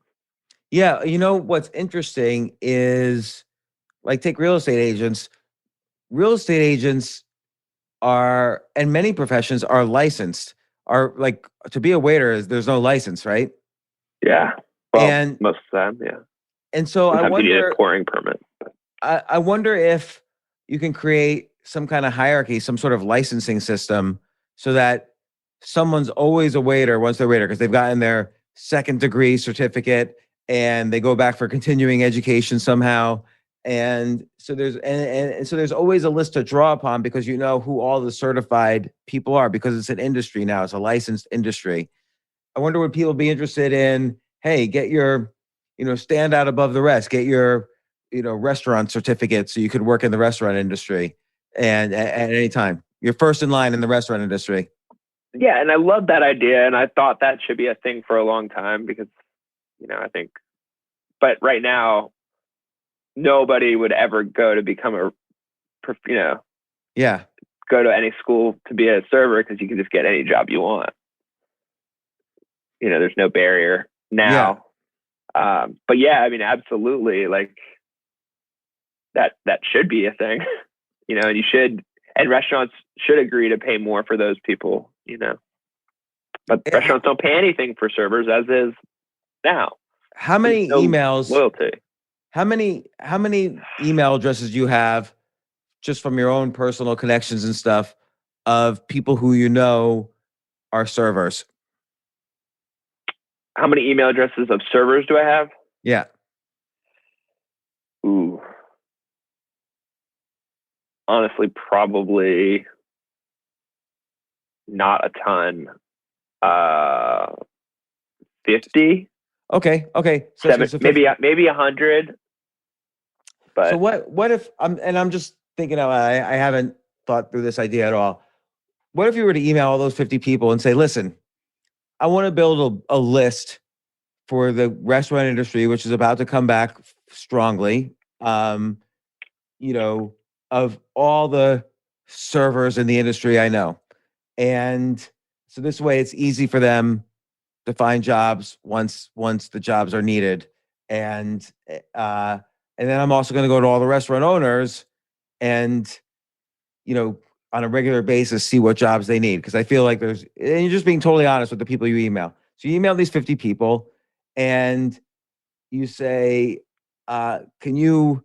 Yeah. What's interesting is, like, take real estate agents. Real estate agents are, and many professions are licensed, are like, to be a waiter, there's no license, right? Yeah. Well, and most of the time, yeah. And so sometimes I wonder, you need a pouring permit. I wonder if you can create some kind of hierarchy, some sort of licensing system so that someone's always a waiter once they're a waiter because they've gotten their second degree certificate and they go back for continuing education somehow. And so there's always a list to draw upon because you know who all the certified people are because it's an industry now. It's a licensed industry. I wonder would people be interested in, hey, get your, stand out above the rest, get your, restaurant certificate so you could work in the restaurant industry and at any time. You're first in line in the restaurant industry. Yeah, and I love that idea, and I thought that should be a thing for a long time because, I think, but right now, nobody would ever go to become yeah, go to any school to be a server because you can just get any job you want. There's no barrier now. Yeah. But yeah, I mean, absolutely, like that should be a thing, and restaurants should agree to pay more for those people, but restaurants don't pay anything for servers as is now. How many emails? Loyalty. How many email addresses do you have just from your own personal connections and stuff of people who are servers? how many email addresses of servers do I have? Yeah. Ooh. Honestly, probably not a ton. 50. Okay. So Seven, it's a maybe 100. But so what if I'm just thinking out loud, I haven't thought through this idea at all. What if you were to email all those 50 people and say, listen, I want to build a list for the restaurant industry, which is about to come back strongly, you know, of all the servers in the industry I know. And so this way it's easy for them to find jobs once the jobs are needed. And then I'm also going to go to all the restaurant owners and, on a regular basis, see what jobs they need. Because I feel like and you're just being totally honest with the people you email. So you email these 50 people and you say, can you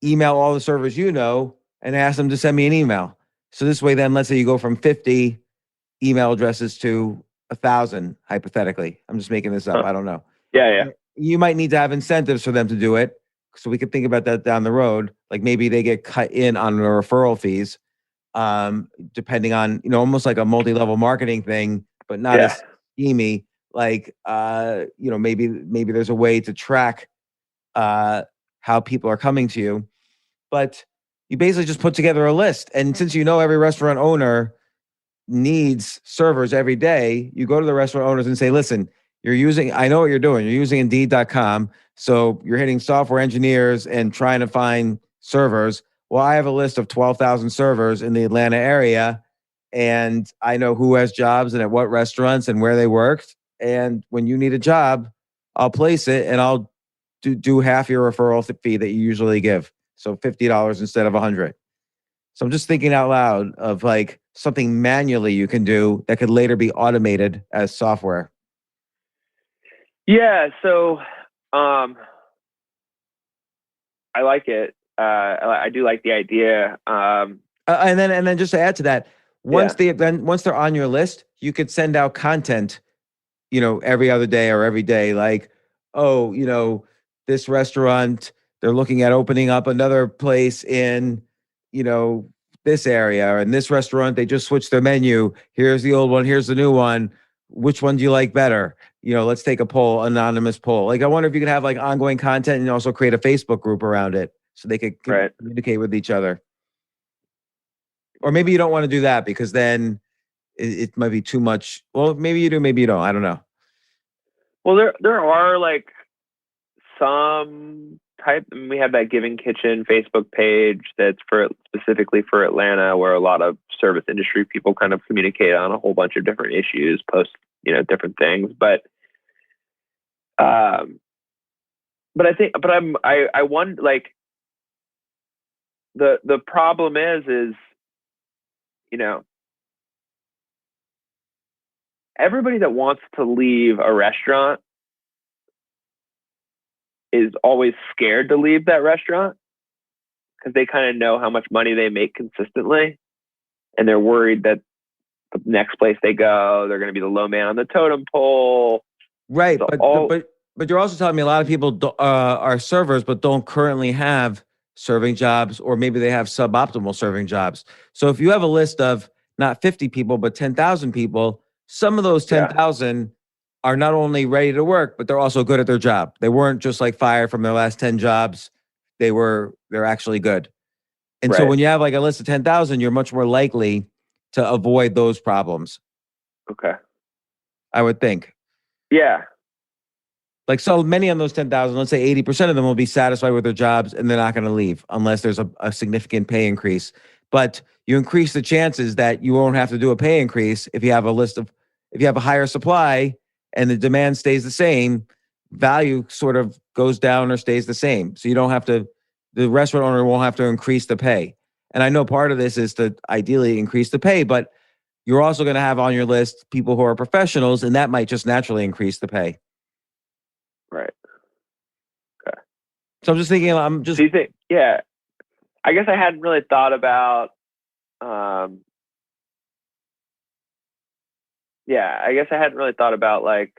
email all the servers you know and ask them to send me an email? So this way, then let's say you go from 50 email addresses to 1,000, hypothetically. I'm just making this up. I don't know. yeah. You might need to have incentives for them to do it. So we could think about that down the road. Like maybe they get cut in on the referral fees, depending on, almost like a multi-level marketing thing, but not as schemy. Like, maybe there's a way to track how people are coming to you. But you basically just put together a list. And since every restaurant owner needs servers every day, you go to the restaurant owners and say, listen, I know what you're doing. You're using Indeed.com. So you're hitting software engineers and trying to find servers. Well, I have a list of 12,000 servers in the Atlanta area, and I know who has jobs and at what restaurants and where they worked. And when you need a job, I'll place it and I'll do half your referral fee that you usually give. So $50 instead of $100. So I'm just thinking out loud of like something manually you can do that could later be automated as software. Yeah. So, I like it. I do like the idea. And then just to add to that, once they're on your list, you could send out content, every other day or every day, like, this restaurant, they're looking at opening up another place in, this area, and this restaurant, they just switched their menu. Here's the old one. Here's the new one. Which one do you like better? Let's take a poll, anonymous poll. Like, I wonder if you could have like ongoing content and also create a Facebook group around it so they could communicate with each other. Or maybe you don't want to do that because then it might be too much. Well, maybe you do, maybe you don't. I don't know. Well, there are like some type. We have that Giving Kitchen Facebook page that's specifically for Atlanta, where a lot of service industry people kind of communicate on a whole bunch of different issues, post different things. But I wonder, like, the problem is everybody that wants to leave a restaurant is always scared to leave that restaurant because they kind of know how much money they make consistently. And they're worried that the next place they go, they're going to be the low man on the totem pole. Right. But you're also telling me a lot of people are servers, but don't currently have serving jobs, or maybe they have suboptimal serving jobs. So if you have a list of not 50 people, but 10,000 people, some of those 10,000 are not only ready to work, but they're also good at their job. They weren't just like fired from their last 10 jobs. They're actually good. And so when you have like a list of 10,000, you're much more likely to avoid those problems. Okay. I would think. Yeah. Like, so many on those 10,000, let's say 80% of them will be satisfied with their jobs and they're not going to leave unless there's a significant pay increase. But you increase the chances that you won't have to do a pay increase if you have if you have a higher supply and the demand stays the same, value sort of goes down or stays the same. So the restaurant owner won't have to increase the pay. And I know part of this is to ideally increase the pay, but you're also going to have on your list people who are professionals, and that might just naturally increase the pay. Right. Okay. So I'm just thinking, Do you think, I guess I hadn't really thought about, like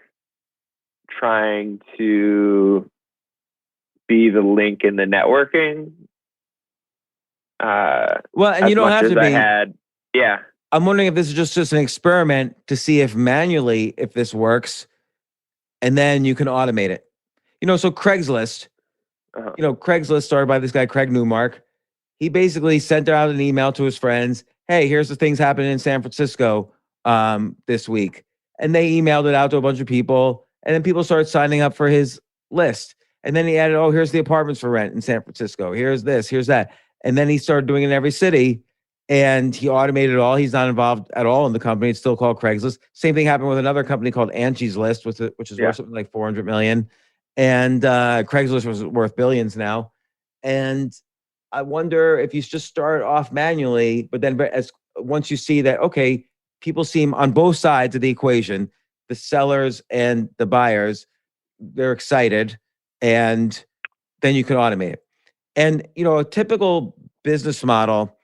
trying to be the link in the networking. Well, and you don't have to be. Yeah. I'm wondering if this is just an experiment to see if manually, if this works, and then you can automate it. So Craigslist, Craigslist started by this guy, Craig Newmark. He basically sent out an email to his friends. Hey, here's the things happening in San Francisco this week. And they emailed it out to a bunch of people. And then people started signing up for his list. And then he added, here's the apartments for rent in San Francisco. Here's this, here's that. And then he started doing it in every city. And he automated it all. He's not involved at all in the company. It's still called Craigslist. Same thing happened with another company called Angie's List, which is worth something like $400 million. And Craigslist was worth billions now. And I wonder if you just start off manually, but then once you see that, okay, people seem on both sides of the equation, the sellers and the buyers, they're excited, and then you can automate it. And, a typical business model,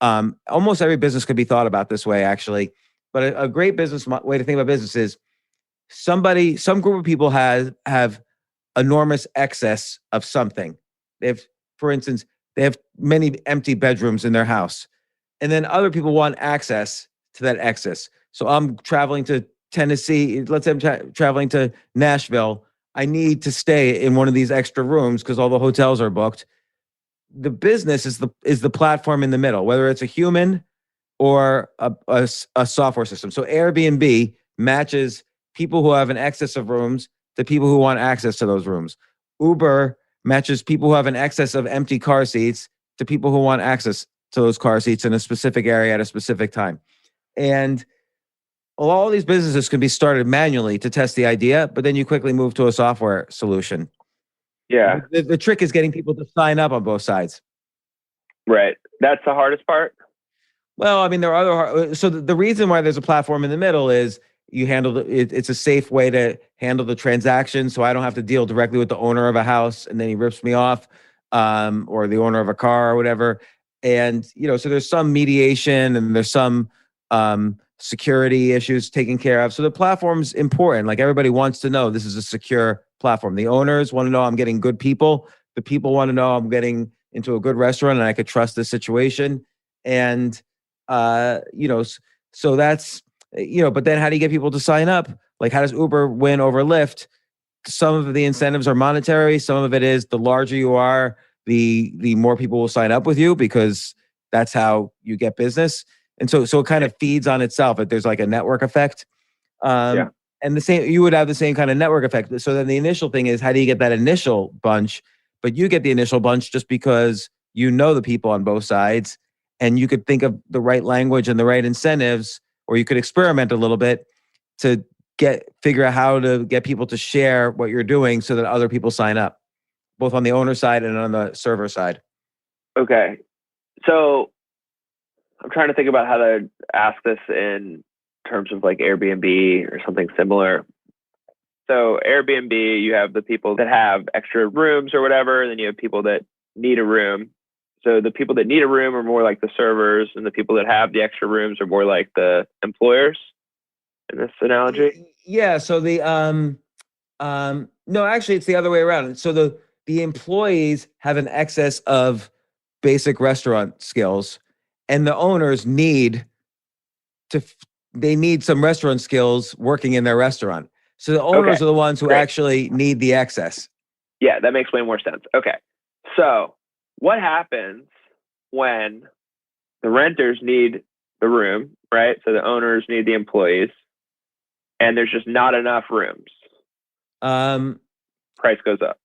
almost every business could be thought about this way, actually. But a great business way to think about business is some group of people have enormous excess of something. For instance, they have many empty bedrooms in their house. And then other people want access to that excess. So I'm traveling to Tennessee. Let's say I'm traveling to Nashville. I need to stay in one of these extra rooms because all the hotels are booked. The business is the platform in the middle, whether it's a human or a software system. So Airbnb matches people who have an excess of rooms to people who want access to those rooms. Uber matches people who have an excess of empty car seats to people who want access to those car seats in a specific area at a specific time. And all these businesses can be started manually to test the idea, but then you quickly move to a software solution. Yeah. The trick is getting people to sign up on both sides. Right. That's the hardest part. Well, I mean, there are other. So the reason why there's a platform in the middle is you handle it's a safe way to handle the transaction. So I don't have to deal directly with the owner of a house and then he rips me off, or the owner of a car or whatever. And, so there's some mediation and there's some security issues taken care of. So the platform's important. Like, everybody wants to know this is a secure platform. The owners want to know I'm getting good people. The people want to know I'm getting into a good restaurant and I could trust this situation. And, so that's, but then how do you get people to sign up? Like, how does Uber win over Lyft? Some of the incentives are monetary. Some of it is the larger you are, the more people will sign up with you because that's how you get business. And so it kind of feeds on itself. There's like a network effect. And you would have the same kind of network effect. So then the initial thing is, how do you get that initial bunch? But you get the initial bunch just because you know the people on both sides and you could think of the right language and the right incentives, or you could experiment a little bit to figure out how to get people to share what you're doing so that other people sign up, both on the owner side and on the server side. Okay. So I'm trying to think about how to ask this in terms of like Airbnb or something similar. So Airbnb, you have the people that have extra rooms or whatever, and then you have people that need a room. So the people that need a room are more like the servers, and the people that have the extra rooms are more like the employers in this analogy. Yeah. So no, actually it's the other way around. So the employees have an excess of basic restaurant skills, and the owners need some restaurant skills working in their restaurant. So the owners are the ones who actually need the excess. Yeah, that makes way more sense. Okay. So what happens when the renters need the room, right? So the owners need the employees, and there's just not enough rooms. Price goes up,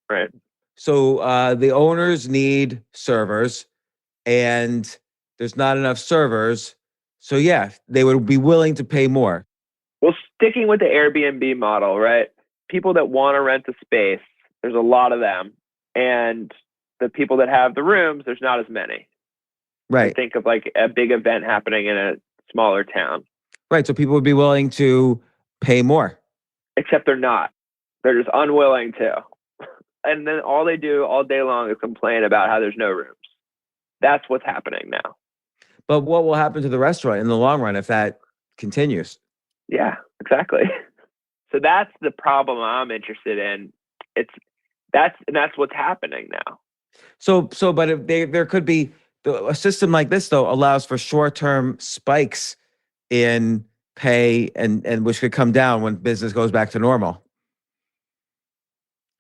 right? So the owners need servers, and there's not enough servers. So yeah, they would be willing to pay more. Well, sticking with the Airbnb model, right? People that want to rent a space, there's a lot of them. And the people that have the rooms, there's not as many. Right. So think of like a big event happening in a smaller town. Right. So people would be willing to pay more. Except they're not. They're just unwilling to. And then all they do all day long is complain about how there's no rooms. That's what's happening now. But what will happen to the restaurant in the long run if that continues? Yeah, exactly. So that's the problem I'm interested in. That's what's happening now. But if there could be a system like this, though, allows for short-term spikes in pay and which could come down when business goes back to normal.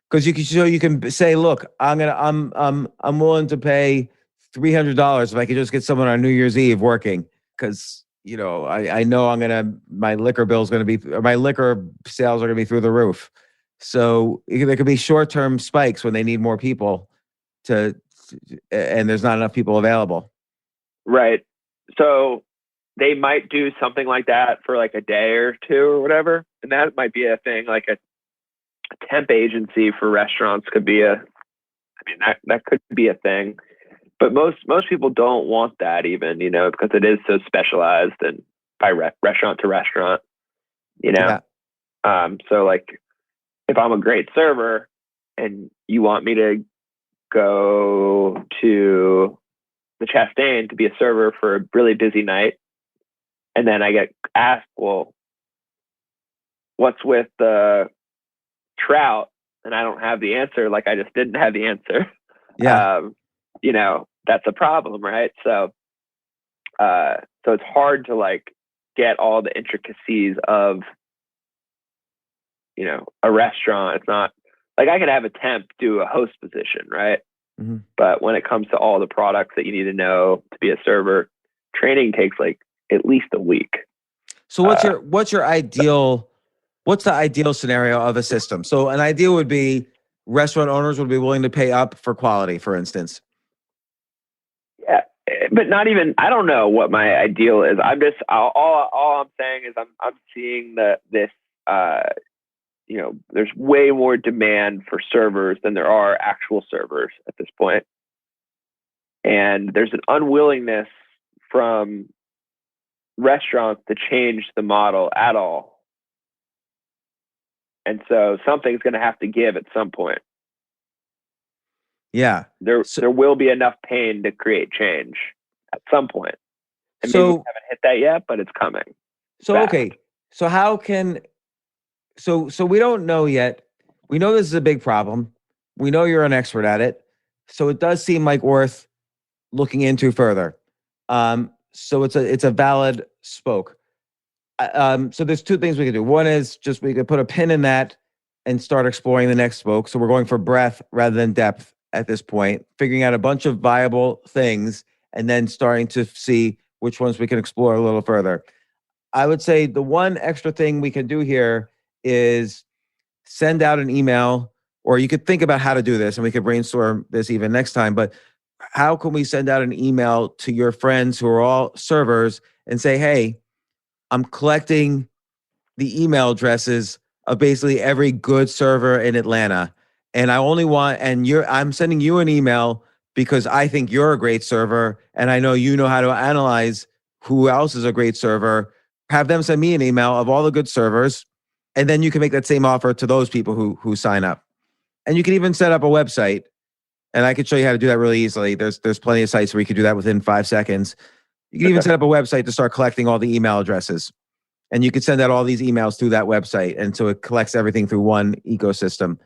Because you can say, look, I'm willing to pay $300 if I could just get someone on New Year's Eve working, because I know my liquor bill's gonna be, or my liquor sales are gonna be through the roof. So there could be short-term spikes when they need more people and there's not enough people available. Right. So they might do something like that for like a day or two or whatever, and that might be a thing. Like a temp agency for restaurants could be that could be a thing. But most people don't want that, even, because it is so specialized and by restaurant to restaurant, Yeah. So like, if I'm a great server and you want me to go to the Chastain to be a server for a really busy night, and then I get asked, well, what's with the trout? And I don't have the answer. Like, I just didn't have the answer. Yeah. That's a problem, right? So it's hard to like get all the intricacies of, a restaurant. It's not like I could have a temp do a host position, right? Mm-hmm. But when it comes to all the products that you need to know to be a server, training takes like at least a week. So what's the ideal scenario of a system? So an ideal would be restaurant owners would be willing to pay up for quality, for instance. Yeah, but not even, I don't know what my ideal is. I'm just, all I'm saying is I'm seeing this, there's way more demand for servers than there are actual servers at this point. And there's an unwillingness from restaurants to change the model at all. And so something's going to have to give at some point. Yeah. There will be enough pain to create change at some point. And maybe we haven't hit that yet, but it's coming. Okay. So how can, so we don't know yet. We know this is a big problem. We know you're an expert at it. So it does seem like worth looking into further. So it's a valid spoke. So there's two things we can do. One is just we could put a pin in that and start exploring the next spoke. So we're going for breadth rather than depth at this point, figuring out a bunch of viable things and then starting to see which ones we can explore a little further. I would say the one extra thing we can do here is send out an email, or you could think about how to do this and we could brainstorm this even next time. But how can we send out an email to your friends who are all servers and say, hey, I'm collecting the email addresses of basically every good server in Atlanta. And I only want, I'm sending you an email because I think you're a great server. And I know you know how to analyze who else is a great server. Have them send me an email of all the good servers. And then you can make that same offer to those people who sign up. And you can even set up a website. And I could show you how to do that really easily. There's plenty of sites where you could do that within 5 seconds. You can even set up a website to start collecting all the email addresses. And you could send out all these emails through that website. And so it collects everything through one ecosystem.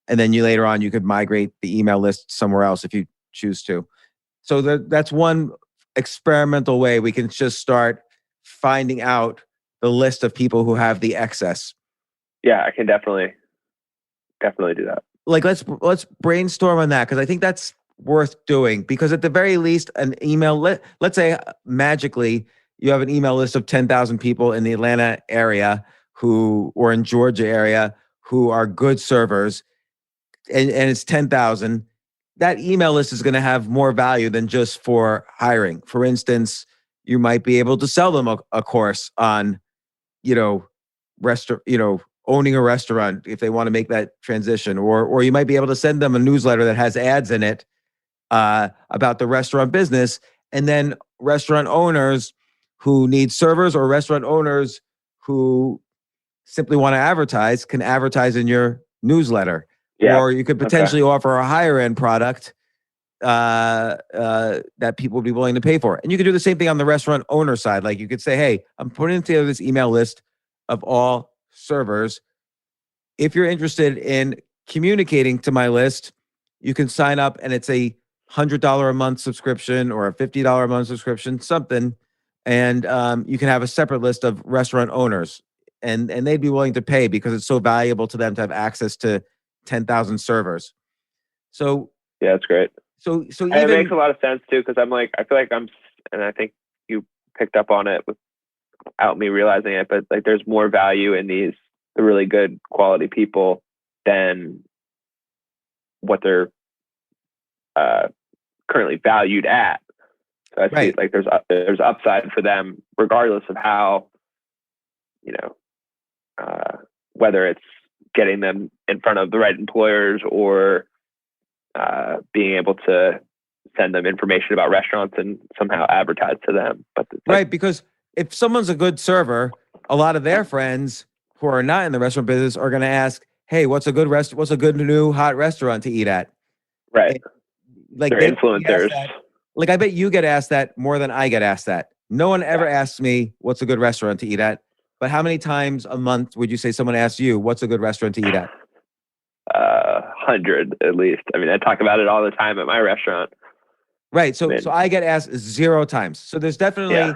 And then later on, you could migrate the email list somewhere else if you choose to. So that's one experimental way we can just start finding out the list of people who have the excess. Yeah, I can definitely do that. Like, let's brainstorm on that, because I think that's worth doing, because at the very least, an email, let's say magically you have an email list of 10,000 people in the Atlanta area or in Georgia area who are good servers, and it's 10,000. That email list is going to have more value than just for hiring. For instance, you might be able to sell them a course on, owning a restaurant if they want to make that transition, or you might be able to send them a newsletter that has ads in it about the restaurant business, and then restaurant owners who need servers or restaurant owners who simply want to advertise can advertise in your newsletter. Yeah. Or you could potentially offer a higher end product that people would be willing to pay for. And you could do the same thing on the restaurant owner side. Like, you could say, hey, I'm putting together this email list of all servers. if you're interested in communicating to my list, you can sign up, and it's a $100 a month subscription or a $50 a month subscription, something. And you can have a separate list of restaurant owners, and they'd be willing to pay because it's so valuable to them to have access to 10,000 servers. So yeah, that's great. So and even it makes a lot of sense too, because I'm like, I feel like and I think you picked up on it without me realizing it, but like there's more value in the really good quality people than what they're currently valued at. So I see like there's upside for them regardless of how, whether it's getting them in front of the right employers or being able to send them information about restaurants and somehow advertise to them. But right, because if someone's a good server, a lot of their friends who are not in the restaurant business are going to ask, "Hey, what's a good new hot restaurant to eat at?" Right. And, like they're influencers. Like I bet you get asked that more than I get asked that. No one ever asks me what's a good restaurant to eat at. But how many times a month would you say someone asks you what's a good restaurant to eat at? 100 at least. I mean, I talk about it all the time at my restaurant. Right. So I get asked 0 times. So there's definitely,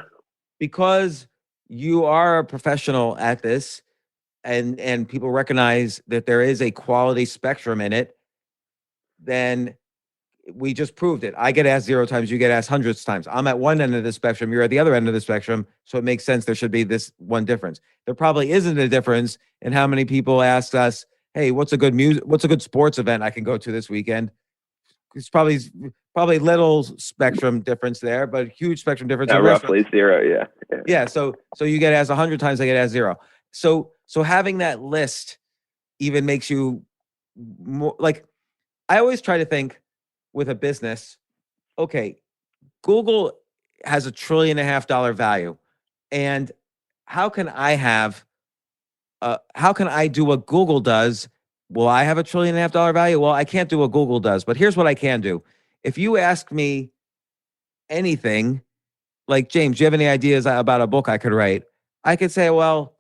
because you are a professional at this, and people recognize that there is a quality spectrum in it, then we just proved it. I get asked 0 times, you get asked hundreds of times. I'm at one end of the spectrum, you're at the other end of the spectrum. So it makes sense there should be this one difference. There probably isn't a difference in how many people ask us, "Hey, what's a good sports event I can go to this weekend?" It's probably little spectrum difference there, but huge spectrum difference. Roughly 0, yeah. So you get asked 100 times, I get asked 0. So having that list even makes you more like, I always try to think with a business, okay, Google has $1.5 trillion value. And how can I do what Google does? Will I have $1.5 trillion value? Well, I can't do what Google does, but here's what I can do. If you ask me anything, like, "James, do you have any ideas about a book I could write?" I could say, "Well,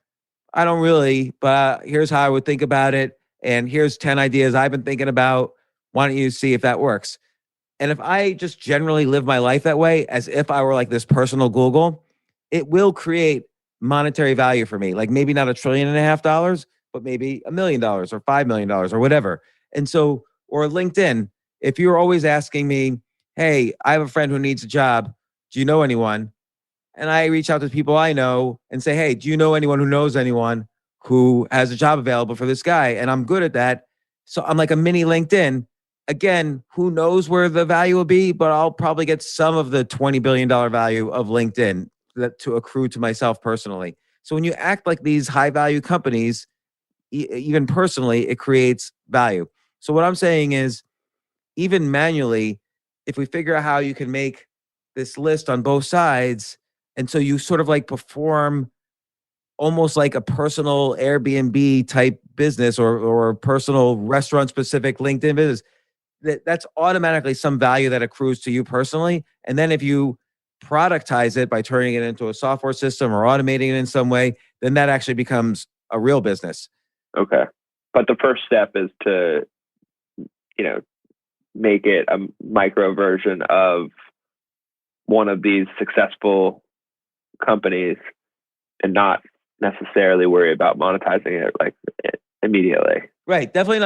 I don't really, but here's how I would think about it. And here's 10 ideas I've been thinking about. Why don't you see if that works?" And if I just generally live my life that way, as if I were like this personal Google, it will create monetary value for me. Like maybe not $1.5 trillion, but maybe $1 million or $5 million or whatever. And so, or LinkedIn, if you're always asking me, "Hey, I have a friend who needs a job. Do you know anyone?" And I reach out to people I know and say, "Hey, do you know anyone who knows anyone who has a job available for this guy?" And I'm good at that. So I'm like a mini LinkedIn. Again, who knows where the value will be, but I'll probably get some of the $20 billion value of LinkedIn that to accrue to myself personally. So when you act like these high value companies, even personally, it creates value. So what I'm saying is, even manually, if we figure out how you can make this list on both sides, and so you sort of like perform almost like a personal Airbnb type business or personal restaurant specific LinkedIn business, that's automatically some value that accrues to you personally. And then if you productize it by turning it into a software system or automating it in some way, then that actually becomes a real business. Okay. But the first step is to, make it a micro version of one of these successful companies and not necessarily worry about monetizing it like immediately. Right. Definitely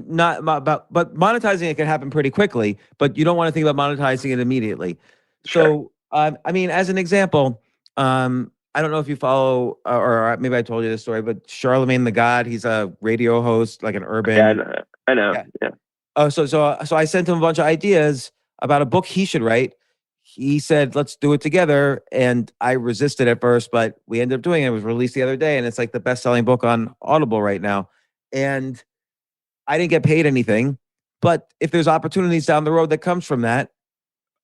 not about, but monetizing it can happen pretty quickly, but you don't want to think about monetizing it immediately. Sure. So, I mean, as an example, I don't know if you follow, or maybe I told you this story, but Charlemagne the God, he's a radio host, like an urban. Yeah, I know. Yeah. Oh, so I sent him a bunch of ideas about a book he should write. He said, "Let's do it together." And I resisted at first, but we ended up doing it. It was released the other day, and it's like the best-selling book on Audible right now. And I didn't get paid anything, but if there's opportunities down the road that comes from that,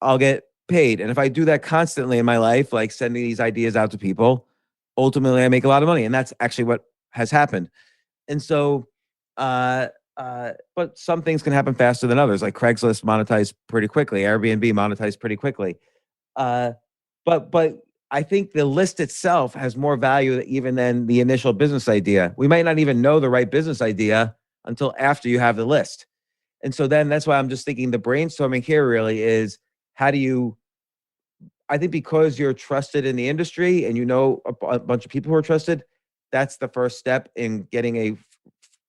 I'll get paid. And if I do that constantly in my life, like sending these ideas out to people, ultimately I make a lot of money. And that's actually what has happened. And so, but some things can happen faster than others, like Craigslist monetized pretty quickly, Airbnb monetized pretty quickly. But I think the list itself has more value even than the initial business idea. We might not even know the right business idea until after you have the list. And so then that's why I'm just thinking the brainstorming here really is, how do you, I think because you're trusted in the industry and you know a bunch of people who are trusted, that's the first step in getting a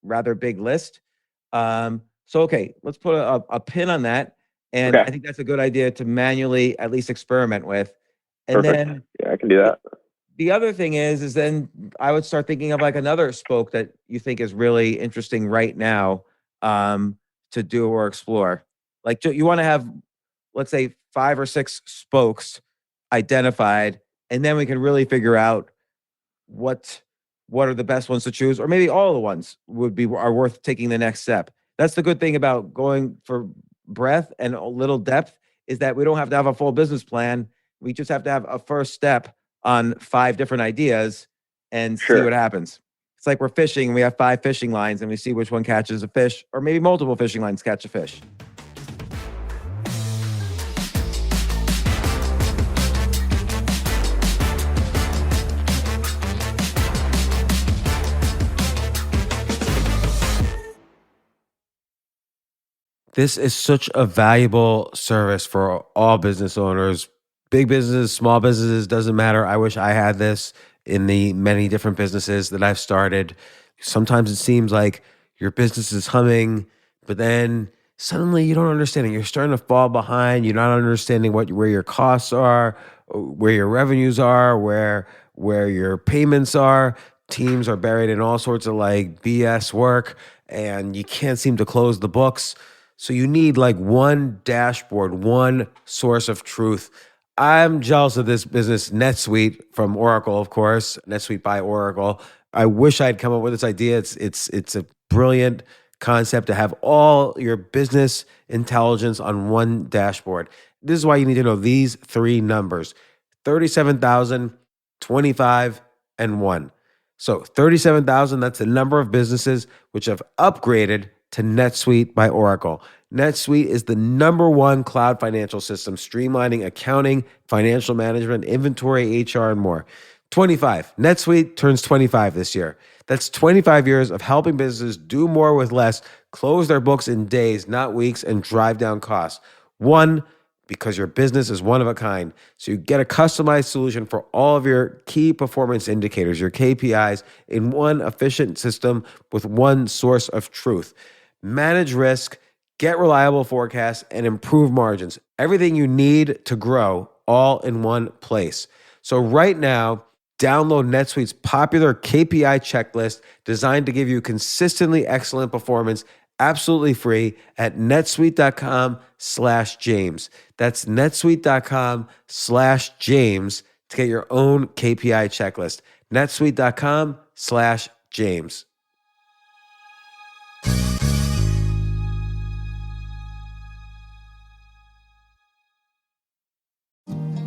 rather big list. Okay, let's put a pin on that. And Okay. I think that's a good idea to manually at least experiment with. And Perfect. then Yeah, I can do that. the other thing is then I would start thinking of like another spoke that you think is really interesting right now to do or explore. Like you want to have, let's say, 5 or 6 spokes identified, and then we can really figure out what are the best ones to choose, or maybe all the ones are worth taking the next step. That's the good thing about going for breadth and a little depth, is that we don't have to have a full business plan. We just have to have a first step on 5 different ideas and see what happens. It's like we're fishing, we have 5 fishing lines and we see which one catches a fish, or maybe multiple fishing lines catch a fish. This is such a valuable service for all business owners, big businesses, small businesses, doesn't matter. I wish I had this in the many different businesses that I've started. Sometimes it seems like your business is humming, but then suddenly you don't understand it. You're starting to fall behind. You're not understanding where your costs are, where your revenues are, where your payments are. Teams are buried in all sorts of like BS work, and you can't seem to close the books. So you need like one dashboard, one source of truth. I'm jealous of this business, NetSuite from Oracle, of course, NetSuite by Oracle. I wish I'd come up with this idea. It's a brilliant concept to have all your business intelligence on one dashboard. This is why you need to know these 3 numbers: 37,000, 25, and 1. So 37,000, that's the number of businesses which have upgraded to NetSuite by Oracle. NetSuite is the #1 cloud financial system, streamlining accounting, financial management, inventory, HR, and more. 25. NetSuite turns 25 this year. That's 25 years of helping businesses do more with less, close their books in days, not weeks, and drive down costs. 1, because your business is one of a kind. So you get a customized solution for all of your key performance indicators, your KPIs, in one efficient system with one source of truth. Manage risk, get reliable forecasts, and improve margins. Everything you need to grow, all in one place. So right now, download NetSuite's popular KPI checklist designed to give you consistently excellent performance, absolutely free, at netsuite.com/James. That's netsuite.com/James to get your own KPI checklist. netsuite.com/James.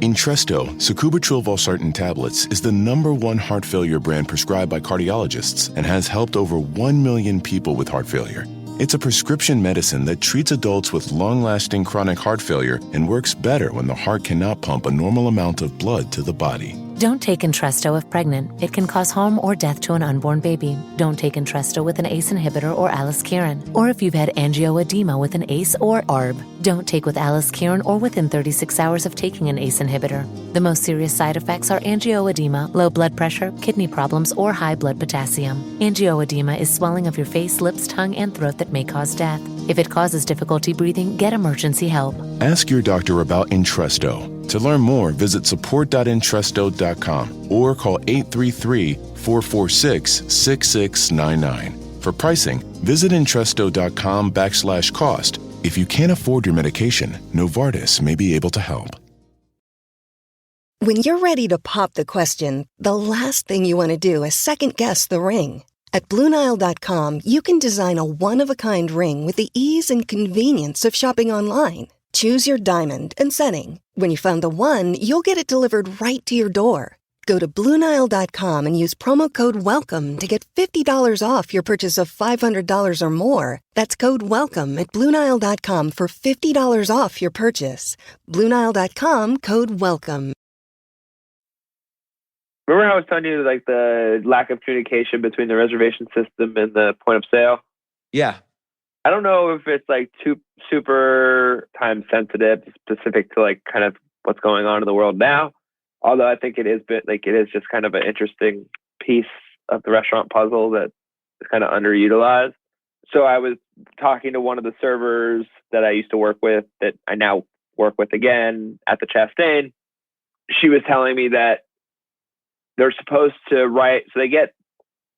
Entresto, sacubitril valsartan tablets, is the #1 heart failure brand prescribed by cardiologists and has helped over 1 million people with heart failure. It's a prescription medicine that treats adults with long-lasting chronic heart failure and works better when the heart cannot pump a normal amount of blood to the body. Don't take Entresto if pregnant. It can cause harm or death to an unborn baby. Don't take Entresto with an ACE inhibitor or aliskiren, or if you've had angioedema with an ACE or ARB. Don't take with aliskiren or within 36 hours of taking an ACE inhibitor. The most serious side effects are angioedema, low blood pressure, kidney problems, or high blood potassium. Angioedema is swelling of your face, lips, tongue, and throat that may cause death. If it causes difficulty breathing, get emergency help. Ask your doctor about Entresto. To learn more, visit support.entresto.com or call 833-446-6699. For pricing, visit Entresto.com/cost. If you can't afford your medication, Novartis may be able to help. When you're ready to pop the question, the last thing you want to do is second-guess the ring. At BlueNile.com, you can design a one-of-a-kind ring with the ease and convenience of shopping online. Choose your diamond and setting. When you find the one, you'll get it delivered right to your door. Go to BlueNile.com and use promo code WELCOME to get $50 off your purchase of $500 or more. That's code WELCOME at BlueNile.com for $50 off your purchase. BlueNile.com, code WELCOME. Remember how I was telling you like the lack of communication between the reservation system and the point of sale? Yeah. I don't know if it's like super time sensitive, specific to like kind of what's going on in the world now. Although I think it is just kind of an interesting piece of the restaurant puzzle that is kind of underutilized. So I was talking to one of the servers that I used to work with that I now work with again at the Chastain. She was telling me that they're supposed to write, so they get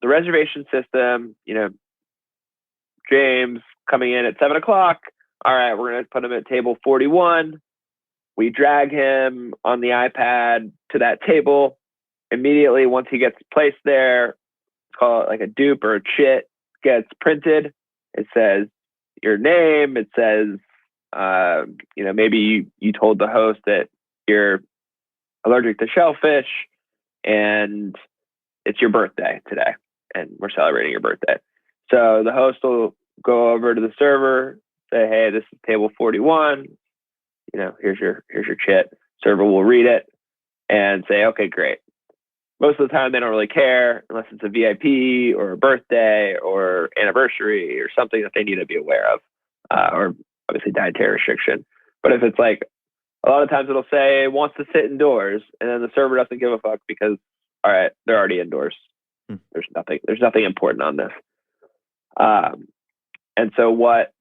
the reservation system, James coming in at 7:00. All right, we're going to put him at table 41. We drag him on the iPad to that table. Immediately, once he gets placed there, call it like a dupe or a chit, gets printed. It says your name. It says, maybe you told the host that you're allergic to shellfish and it's your birthday today and we're celebrating your birthday. So the host will go over to the server, say, hey, this is table 41. Here's your chit. Server will read it and say, okay, great. Most of the time, they don't really care unless it's a VIP or a birthday or anniversary or something that they need to be aware of, or obviously dietary restriction. But if it's like, a lot of times it'll say it wants to sit indoors, and then the server doesn't give a fuck because, all right, they're already indoors. There's nothing important on this. And so what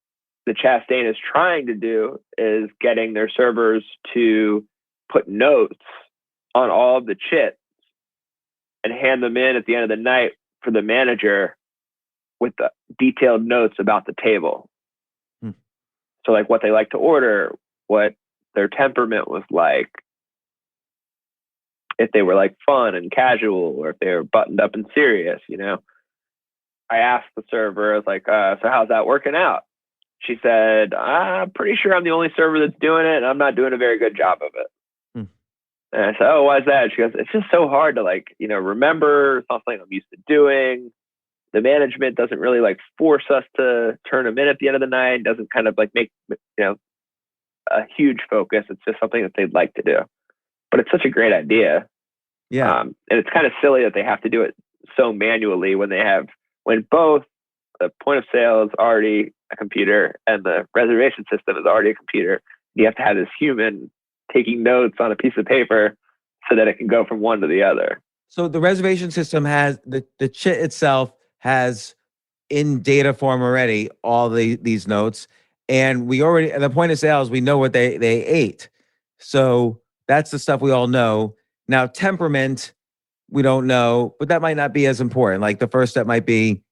the Chastain is trying to do is getting their servers to put notes on all of the chits and hand them in at the end of the night for the manager with the detailed notes about the table. So like what they like to order, what their temperament was like, if they were like fun and casual or if they were buttoned up and serious, I asked the server, I was like, so how's that working out? She said, I'm pretty sure I'm the only server that's doing it and I'm not doing a very good job of it. And I said, oh, why is that? She goes, it's just so hard to remember. It's not something I'm used to doing. The management doesn't really force us to turn them in at the end of the night. Doesn't kind of make, a huge focus. It's just something that they'd like to do. But it's such a great idea. Yeah. And it's kind of silly that they have to do it so manually when both the point of sale is already a computer and the reservation system is already a computer. You have to have this human taking notes on a piece of paper so that it can go from one to the other. So the reservation system has the chit itself has in data form already all these notes, and we already at the point of sales we know what they ate. So that's the stuff we all know. Now temperament we don't know, but that might not be as important. Like the first step might be,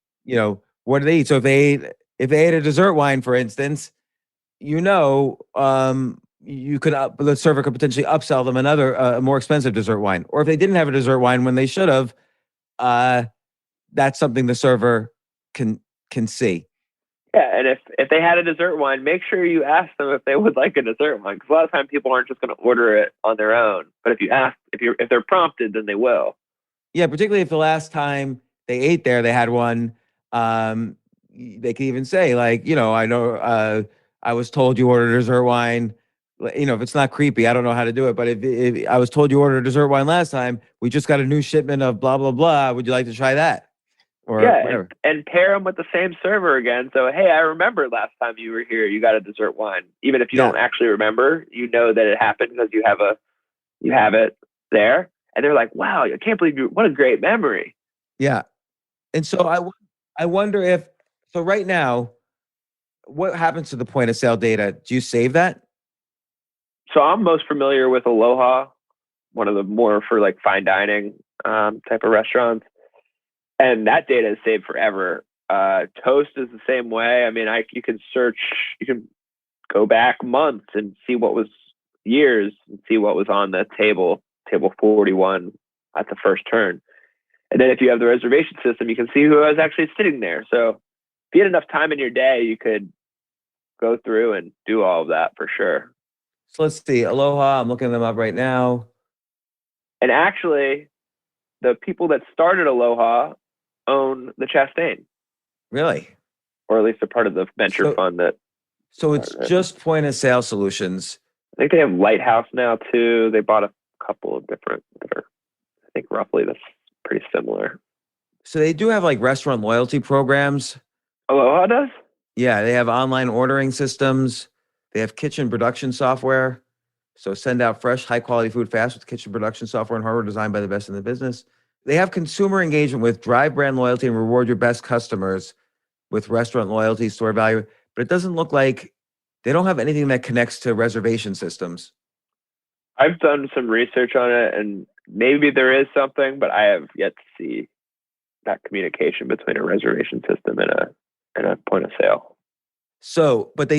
what do they eat? So if they ate a dessert wine, for instance, you could the server could potentially upsell them another more expensive dessert wine. Or if they didn't have a dessert wine when they should have, that's something the server can see. Yeah, and if they had a dessert wine, make sure you ask them if they would like a dessert wine, because a lot of times people aren't just going to order it on their own. But if you ask, if they're prompted, then they will. Yeah, particularly if the last time they ate there, they had one. They could even say I know I was told you ordered a dessert wine. If it's not creepy, I don't know how to do it. But if I was told you ordered a dessert wine last time, we just got a new shipment of blah, blah, blah. Would you like to try that? Or whatever. And pair them with the same server again. So, hey, I remember last time you were here, you got a dessert wine. Even if you don't actually remember, that it happened because you have it there. And they're like, wow, I can't believe what a great memory. Yeah. And so I wonder so right now, what happens to the point of sale data? Do you save that? So I'm most familiar with Aloha, one of the more for fine dining type of restaurants. And that data is saved forever. Toast is the same way. I mean, you can go back months and see what was years and see what was on the table 41 at the first turn. And then if you have the reservation system, you can see who was actually sitting there. So if you had enough time in your day, you could go through and do all of that for sure. So let's see. Aloha, I'm looking them up right now. And actually, the people that started Aloha own the Chastain. Really? Or at least a part of the venture fund that. So it's just point of sale solutions. I think they have Lighthouse now too. They bought a couple of different I think roughly that's pretty similar. So they do have like restaurant loyalty programs. Aloha does? Yeah, they have online ordering systems. They have kitchen production software. So send out fresh, high quality food fast with kitchen production software and hardware designed by the best in the business. They have consumer engagement with drive brand loyalty and reward your best customers with restaurant loyalty, store value. But it doesn't look like they don't have anything that connects to reservation systems. I've done some research on it, and maybe there is something, but I have yet to see that communication between a reservation system and a point of sale. So, but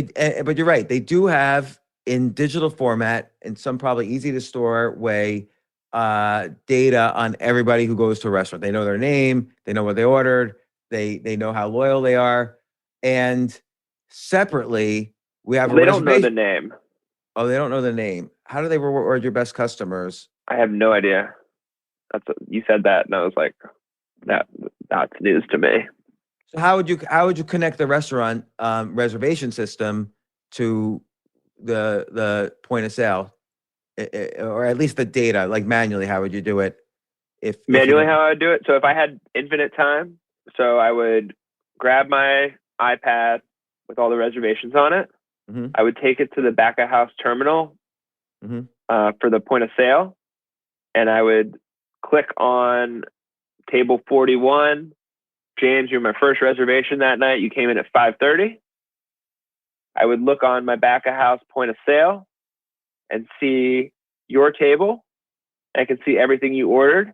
you're right. They do have in digital format, in some probably easy to store way, data on everybody who goes to a restaurant. They know their name, they know what they ordered, they know how loyal they are, and separately we have. They don't know the name. Oh, they don't know the name. How do they reward your best customers? I have no idea. You said that, and I was like, that's news to me. So how would you connect the restaurant reservation system to the point of sale, or at least the data, like manually? How would you do it? Manually, how I would do it? So if I had infinite time, so I would grab my iPad with all the reservations on it. Mm-hmm. I would take it to the back of house terminal for the point of sale, and I would click on table 41. James, you're my first reservation that night. You came in at 5:30. I would look on my back of house point of sale and see your table. I can see everything you ordered,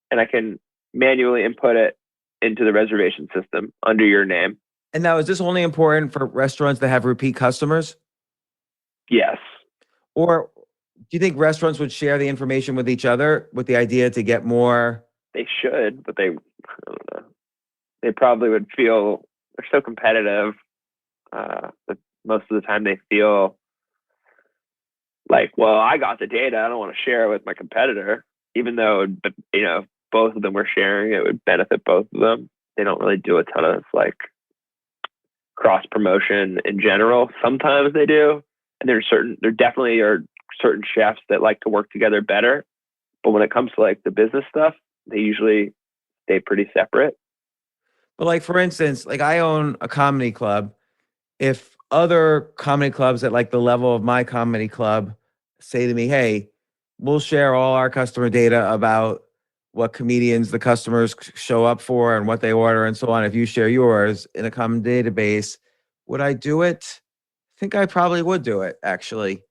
and I can manually input it into the reservation system under your name. And now, is this only important for restaurants that have repeat customers? Yes. Or do you think restaurants would share the information with each other with the idea to get more? They should, but I don't know. They probably would feel they're so competitive that most of the time they feel like, well, I got the data. I don't want to share it with my competitor, even though, if both of them were sharing, it would benefit both of them. They don't really do a ton of like cross promotion in general. Sometimes they do, and there definitely are certain chefs that like to work together better. But when it comes to like the business stuff, they usually stay pretty separate. But like, for instance, like I own a comedy club. If other comedy clubs at like the level of my comedy club say to me, hey, we'll share all our customer data about what comedians the customers show up for and what they order and so on. If you share yours in a common database, would I do it? I think I probably would do it, actually.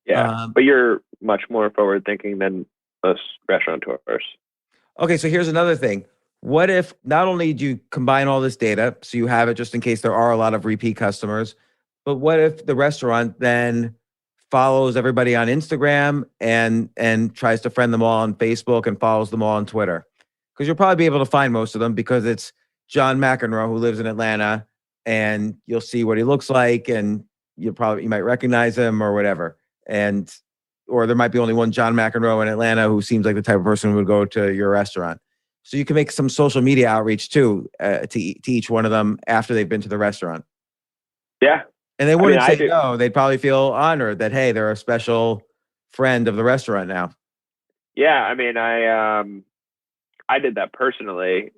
Yeah, but you're much more forward thinking than most restaurateurs. Okay, so here's another thing. What if not only do you combine all this data, so you have it just in case there are a lot of repeat customers, but what if the restaurant then follows everybody on Instagram and tries to friend them all on Facebook and follows them all on Twitter? Because you'll probably be able to find most of them because it's John McEnroe who lives in Atlanta, and you'll see what he looks like, and you might recognize him or whatever. Or there might be only one John McEnroe in Atlanta who seems like the type of person who would go to your restaurant. So you can make some social media outreach too to each one of them after they've been to the restaurant. Yeah. And they wouldn't say no. They'd probably feel honored that, hey, they're a special friend of the restaurant now. Yeah. I mean, I did that personally.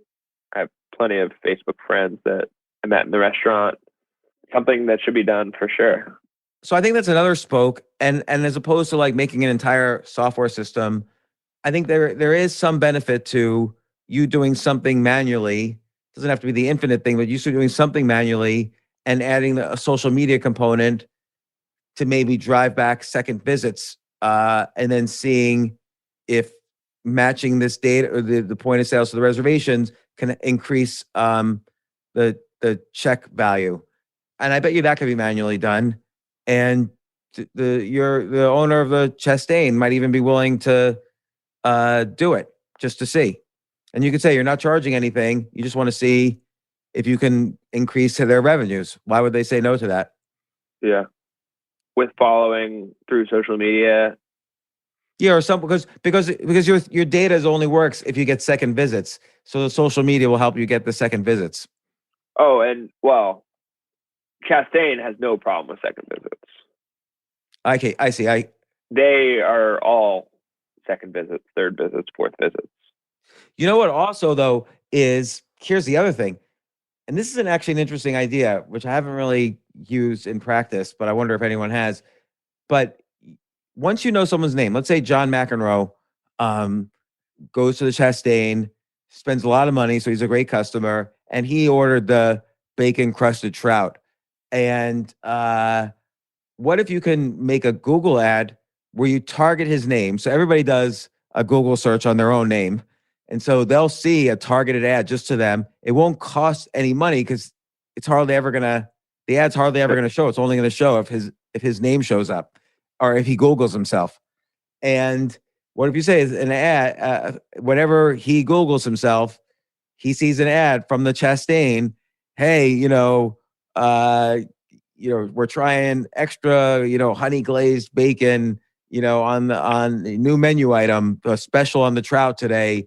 I have plenty of Facebook friends that I met in the restaurant. Something that should be done for sure. So I think that's another spoke. And as opposed to like making an entire software system, I think there is some benefit to you doing something manually. It doesn't have to be the infinite thing, but you doing something manually and adding a social media component to maybe drive back second visits, and then seeing if matching this data or the point of sales to the reservations can increase the check value. And I bet you that could be manually done. And the owner of the Chastain might even be willing to do it just to see. And you could say you're not charging anything. You just want to see if you can increase their revenues. Why would they say no to that? Yeah. With following through social media. Yeah, or because your data only works if you get second visits. So the social media will help you get the second visits. Oh, and well, Chastain has no problem with second visits. Okay, I see. They are all second visits, third visits, fourth visits. You know what also though is, here's the other thing. And this is actually an interesting idea, which I haven't really used in practice, but I wonder if anyone has. But once you know someone's name, let's say John McEnroe goes to the Chastain, spends a lot of money, so he's a great customer, and he ordered the bacon crusted trout. And what if you can make a Google ad where you target his name? So everybody does a Google search on their own name. And so they'll see a targeted ad just to them. It won't cost any money because it's hardly ever gonna, the ad's hardly ever gonna show. It's only gonna show if his name shows up or if he Googles himself. And what if you say an ad, whenever he Googles himself, he sees an ad from the Chastain, hey, we're trying extra, honey glazed bacon, on the new menu item, a special on the trout today,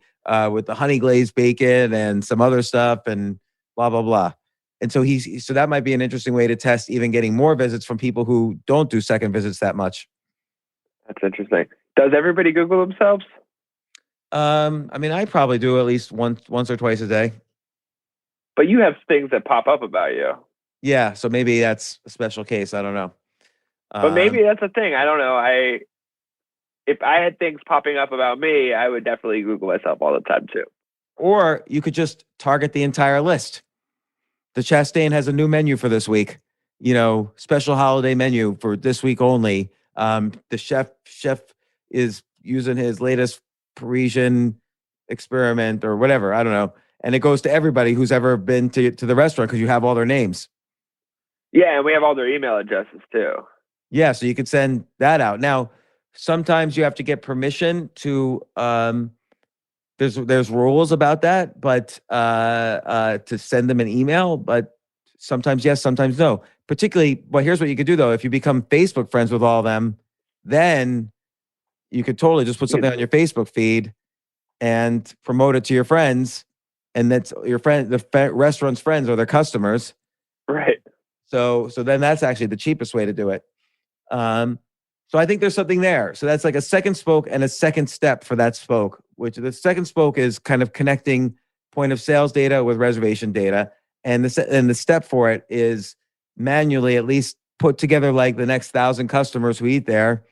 with the honey glazed bacon and some other stuff and blah, blah, blah. And so so that might be an interesting way to test even getting more visits from people who don't do second visits that much. That's interesting. Does everybody Google themselves? I probably do at least once or twice a day. But you have things that pop up about you. Yeah, so maybe that's a special case. I don't know. But maybe that's a thing. I don't know. If I had things popping up about me, I would definitely Google myself all the time too. Or you could just target the entire list. The Chastain has a new menu for this week. Special holiday menu for this week only. The chef is using his latest Parisian experiment or whatever. I don't know. And it goes to everybody who's ever been to the restaurant because you have all their names. Yeah, and we have all their email addresses too. Yeah, so you could send that out. Now, sometimes you have to get permission to there's rules about that, but to send them an email, but sometimes yes, sometimes no. Particularly, but here's what you could do though. If you become Facebook friends with all of them, then you could totally just put something on your Facebook feed and promote it to your friends. And that's your friend, the restaurant's friends or their customers. Right. So then that's actually the cheapest way to do it. So I think there's something there. So that's like a second spoke and a second step for that spoke, which the second spoke is kind of connecting point of sales data with reservation data. And the step for it is manually at least put together like the next 1,000 customers who eat there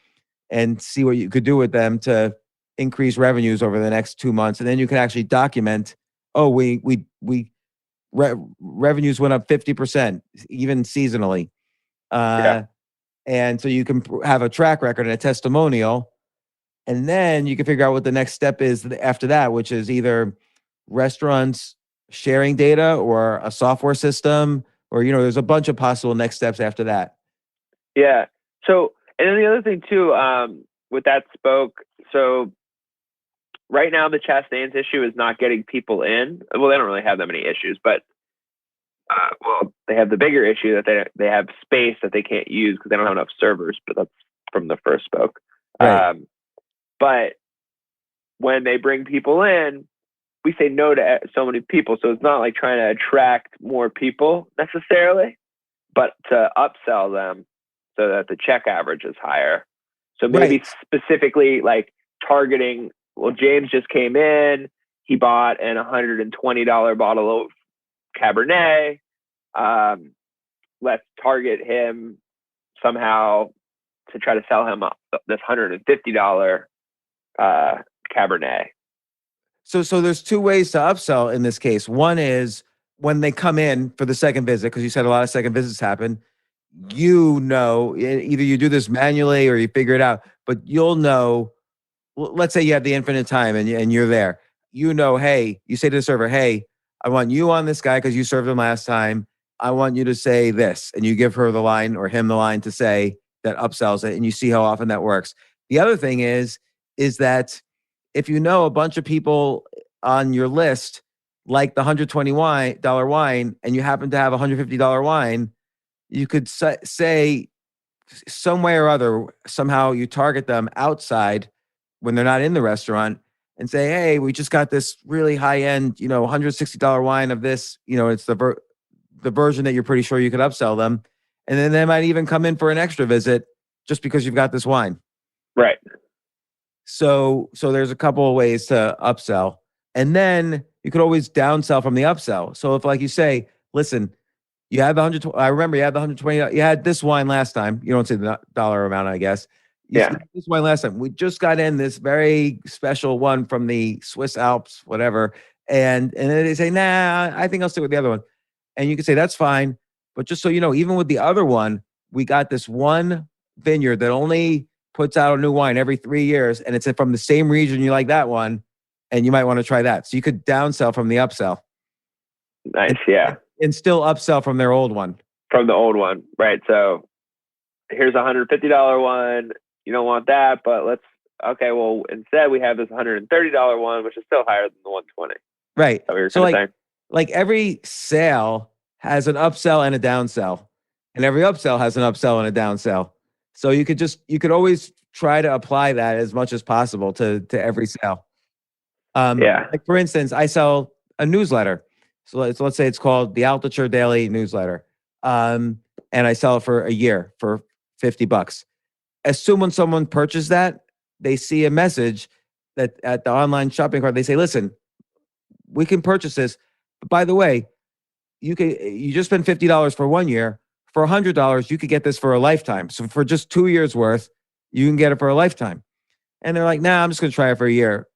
and see what you could do with them to increase revenues over the next 2 months. And then you can actually document, revenues went up 50%, even seasonally. And so you can have a track record and a testimonial. And then you can figure out what the next step is after that, which is either restaurants sharing data or a software system, or, there's a bunch of possible next steps after that. Yeah. So, and then the other thing too, with that spoke, so right now the Chastain's issue is not getting people in. Well, they don't really have that many issues, but they have the bigger issue that they have space that they can't use because they don't have enough servers, but that's from the first spoke. Right. But when they bring people in, we say no to so many people. So it's not like trying to attract more people necessarily, but to upsell them so that the check average is higher. So maybe specifically like targeting, James just came in, he bought an $120 bottle of Cabernet. Let's target him somehow to try to sell him this $150 Cabernet. So there's two ways to upsell in this case. One is when they come in for the second visit, because you said a lot of second visits happen. Either you do this manually or you figure it out, but you'll know. Let's say you have the infinite time and you're there. Hey, you say to the server, hey, I want you on this guy because you served him last time. I want you to say this. And you give her the line or him the line to say that upsells it. And you see how often that works. The other thing is that if you know a bunch of people on your list like the $120 wine and you happen to have a $150 wine, you could say some way or other, somehow you target them outside when they're not in the restaurant and say, hey, we just got this really high-end, $160 wine of this, it's the version that you're pretty sure you could upsell them. And then they might even come in for an extra visit just because you've got this wine. Right. So there's a couple of ways to upsell. And then you could always downsell from the upsell. So if, like you say, listen, you have I remember you had the 120, you had this wine last time. You don't say the dollar amount, I guess. You Yeah. had this wine last time. We just got in this very special one from the Swiss Alps, whatever. And then they say, nah, I think I'll stick with the other one. And you can say, that's fine. But just so you know, even with the other one, we got this one vineyard that only puts out a new wine every 3 years. And it's from the same region. You like that one. And you might want to try that. So you could downsell from the upsell. Nice. Yeah. And still upsell from their old one. From the old one. Right. So here's a $150 one. You don't want that, but well, instead we have this $130 one, which is still higher than the 120. Right. So like every sale has an upsell and a downsell, and every upsell has an upsell and a downsell. So you could always try to apply that as much as possible to every sale. Like for instance, I sell a newsletter. So let's say it's called the Altucher Daily Newsletter. And I sell it for a year for $50. As soon when someone purchases that, they see a message that at the online shopping cart, they say, listen, we can purchase this. But by the way, you just spend $50 for 1 year. For $100, you could get this for a lifetime. So for just 2 years worth, you can get it for a lifetime. And they're like, nah, I'm just going to try it for a year.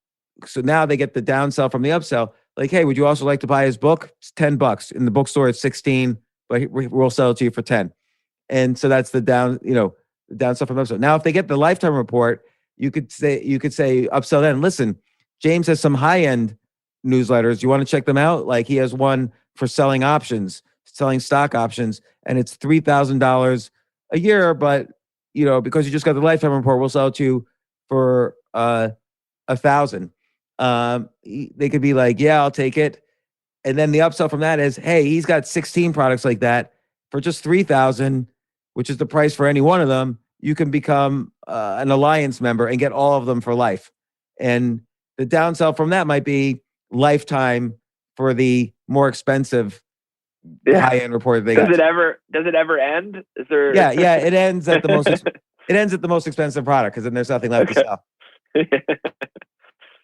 So now they get the downsell from the upsell. Like, hey, would you also like to buy his book? It's $10. In the bookstore, it's 16, but we'll sell it to you for 10. And so that's the downsell from the upsell. Now, if they get the lifetime report, you could say upsell then. Listen, James has some high-end newsletters. You want to check them out? Like he has one for selling options, selling stock options, and it's $3,000 a year. But because you just got the lifetime report, we'll sell it to you for $1,000. They could be like, yeah, I'll take it. And then the upsell from that is, hey, he's got 16 products like that for just $3,000, which is the price for any one of them. You can become an alliance member and get all of them for life. And the downsell from that might be lifetime for the more expensive high-end report they got. Does it ever end? Is there? Yeah. It ends at the most. It ends at the most expensive product because then there's nothing left to sell.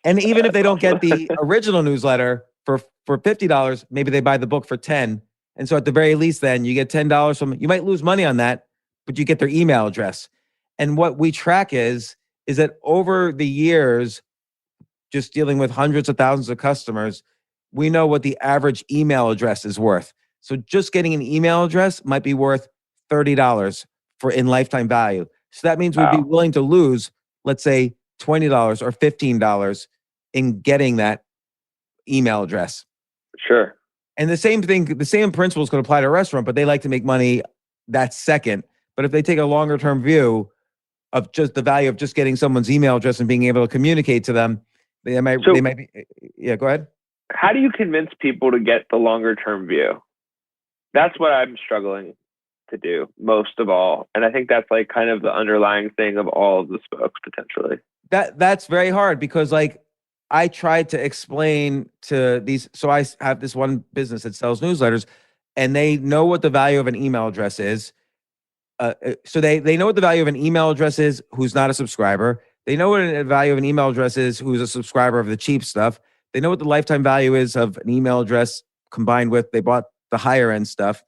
And even if they don't get the original newsletter for $50, maybe they buy the book for $10. And so at the very least, then you get $10 from. You might lose money on that, but you get their email address. And what we track is that over the years, just dealing with hundreds of thousands of customers, we know what the average email address is worth. So just getting an email address might be worth $30 in lifetime value. So that means we'd be willing to lose, let's say, $20 or $15 in getting that email address. Sure. And the same principles could apply to a restaurant, but they like to make money that second. But if they take a longer term view of just the value of just getting someone's email address and being able to communicate to them, they might be. Yeah, go ahead. How do you convince people to get the longer term view? That's what I'm struggling to do most of all. And I think that's like kind of the underlying thing of all of the spokes potentially. That's very hard because like I tried to explain to these. So I have this one business that sells newsletters and they know what the value of an email address is. So they know what the value of an email address is who's not a subscriber. They know what the value of an email address is who's a subscriber of the cheap stuff. They know what the lifetime value is of an email address combined with they bought the higher end stuff.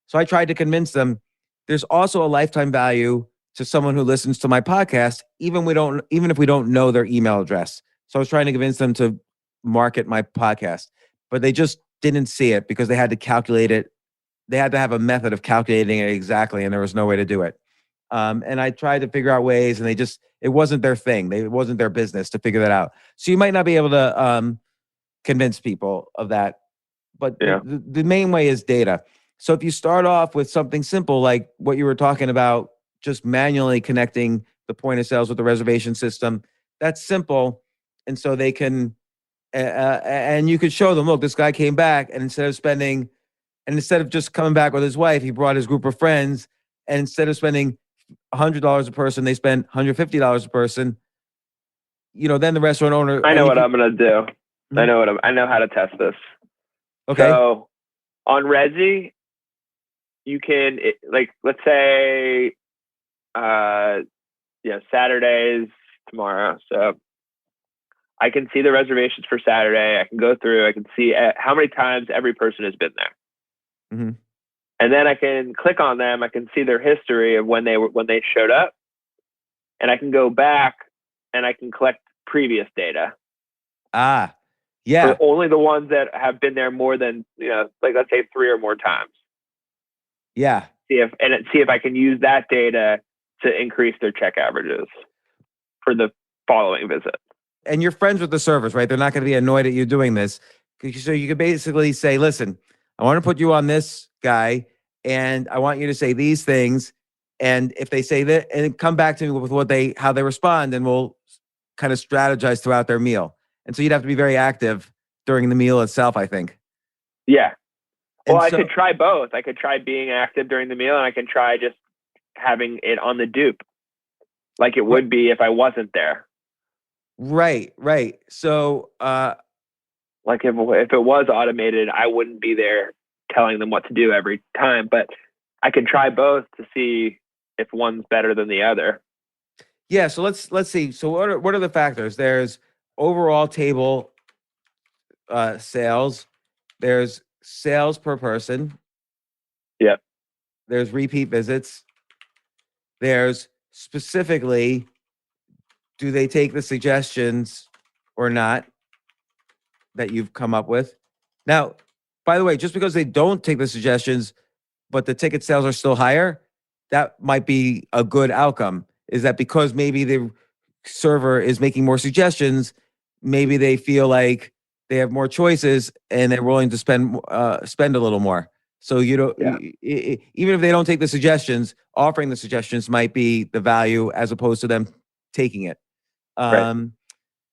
So I tried to convince them there's also a lifetime value to someone who listens to my podcast, even if we don't know their email address. So I was trying to convince them to market my podcast, but they just didn't see it because they had to calculate it. They had to have a method of calculating it exactly, and there was no way to do it. And I tried to figure out ways, and it wasn't their thing. It wasn't their business to figure that out. So you might not be able to convince people of that. But the main way is data. So if you start off with something simple like what you were talking about, just manually connecting the point of sales with the reservation system, that's simple. And so they can, and you could show them, look, this guy came back and instead of just coming back with his wife, he brought his group of friends. And instead of spending $100 a person, they spent $150 a person. Then the restaurant owner. I know what I'm going to do. Mm-hmm. I know how to test this. Okay. So on Resi, you can, let's say, Saturday's tomorrow. So I can see the reservations for Saturday. I can go through. I can see how many times every person has been there, and then I can click on them. I can see their history of when they showed up, and I can go back and I can collect previous data. Yeah. For only the ones that have been there more than, like let's say 3 or more times. Yeah. See if I can use that data to increase their check averages for the following visit. And you're friends with the servers, right? They're not going to be annoyed at you doing this. So you could basically say, listen, I want to put you on this guy and I want you to say these things. And if they say that, and come back to me with how they respond, and we'll kind of strategize throughout their meal. And so you'd have to be very active during the meal itself, I think. Yeah. Well, I could try both. I could try being active during the meal, and I can try just having it on the dupe, like it would be if I wasn't there. Right. So, like if it was automated, I wouldn't be there telling them what to do every time. But I could try both to see if one's better than the other. Yeah. So let's see. So what are the factors? There's overall table sales. There's sales per person. Yep. There's repeat visits. There's specifically, do they take the suggestions or not that you've come up with? Now, by the way, just because they don't take the suggestions, but the ticket sales are still higher, that might be a good outcome. Is that because maybe the server is making more suggestions, maybe they feel like they have more choices and they're willing to spend a little more. So even if they don't take the suggestions, offering the suggestions might be the value as opposed to them taking it. Right.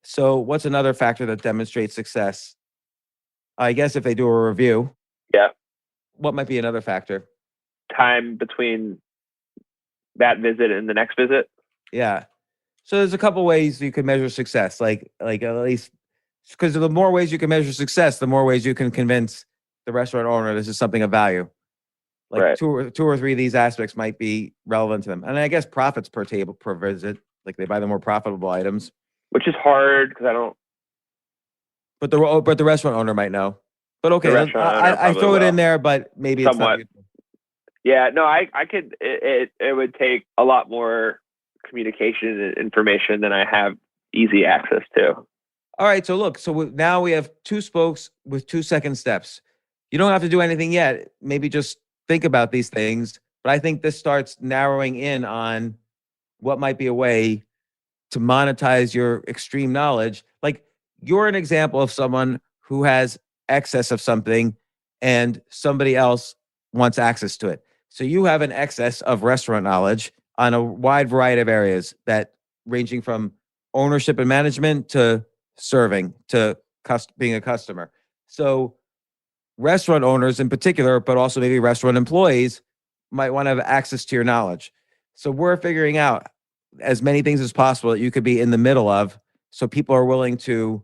So what's another factor that demonstrates success? I guess if they do a review. Yeah. What might be another factor? Time between that visit and the next visit. Yeah. So there's a couple ways you can measure success, like at least, because the more ways you can measure success, the more ways you can convince the restaurant owner this is something of value. Like two or three of these aspects might be relevant to them. And I guess profits per table per visit, like they buy the more profitable items. Which is hard because I don't. But the restaurant owner might know. But okay, I throw it in there, but maybe somewhat. It's not. Yeah, no, I could. It would take a lot more communication and information than I have easy access to. All right, so look, now we have 2 spokes with 2-second steps. You don't have to do anything yet. Maybe just think about these things. But I think this starts narrowing in on what might be a way to monetize your extreme knowledge. Like, you're an example of someone who has excess of something and somebody else wants access to it. So you have an excess of restaurant knowledge on a wide variety of areas, that ranging from ownership and management to serving to being a customer. So restaurant owners in particular, but also maybe restaurant employees, might want to have access to your knowledge. So we're figuring out as many things as possible that you could be in the middle of, so people are willing to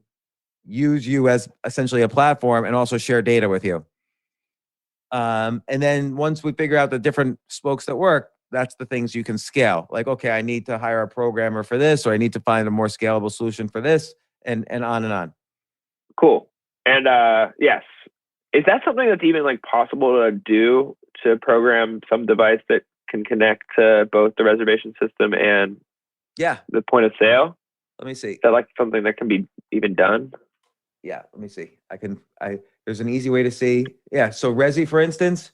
use you as essentially a platform and also share data with you. And then once we figure out the different spokes that work, that's the things you can scale. Like, okay, I need to hire a programmer for this, or I need to find a more scalable solution for this, and on and on. Cool. And yes, is that something that's even like possible to do, to program some device that can connect to both the reservation system and the point of sale? Let me see. Is that like something that can be even done? Yeah, let me see. There's an easy way to see. Yeah, so Resi, for instance,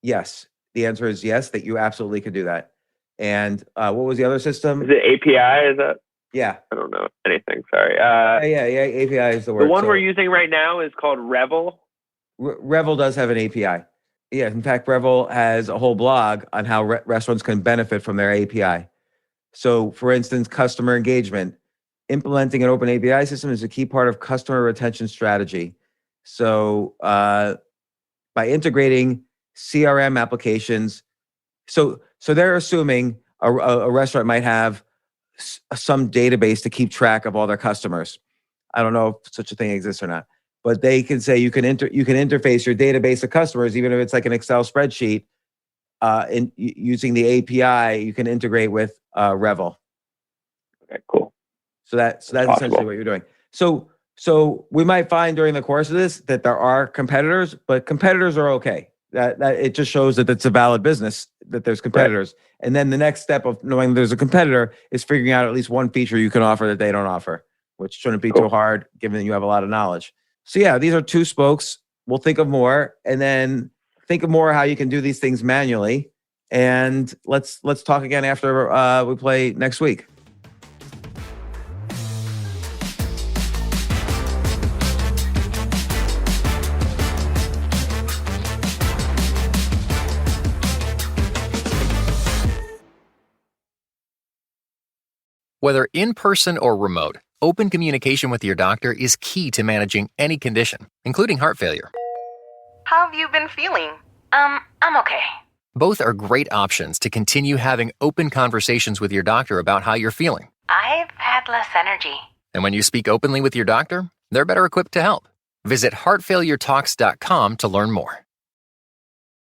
yes. The answer is yes, that you absolutely could do that. And what was the other system? Is it API? Is that? Yeah. I don't know anything. Sorry. Yeah. API is the word. The one we're using right now is called Revel. Revel does have an API. Yeah. In fact, Revel has a whole blog on how restaurants can benefit from their API. So, for instance, customer engagement. Implementing an open API system is a key part of customer retention strategy. So, by integrating CRM applications, so they're assuming a restaurant might have some database to keep track of all their customers. I don't know if such a thing exists or not, but they can say you can interface your database of customers, even if it's like an Excel spreadsheet. Using the API, you can integrate with Revel. Okay, cool. So that's possible. essentially what you're doing. So we might find during the course of this that there are competitors, but competitors are okay. That it just shows that it's a valid business, that there's competitors. Right. And then the next step of knowing there's a competitor is figuring out at least one feature you can offer that they don't offer, which shouldn't be too hard given that you have a lot of knowledge. So yeah, these are 2 spokes. We'll think of more, and then think of more how you can do these things manually. And let's talk again after we play next week. Whether in person or remote, open communication with your doctor is key to managing any condition, including heart failure. How have you been feeling? I'm okay. Both are great options to continue having open conversations with your doctor about how you're feeling. I've had less energy. And when you speak openly with your doctor, they're better equipped to help. Visit heartfailuretalks.com to learn more.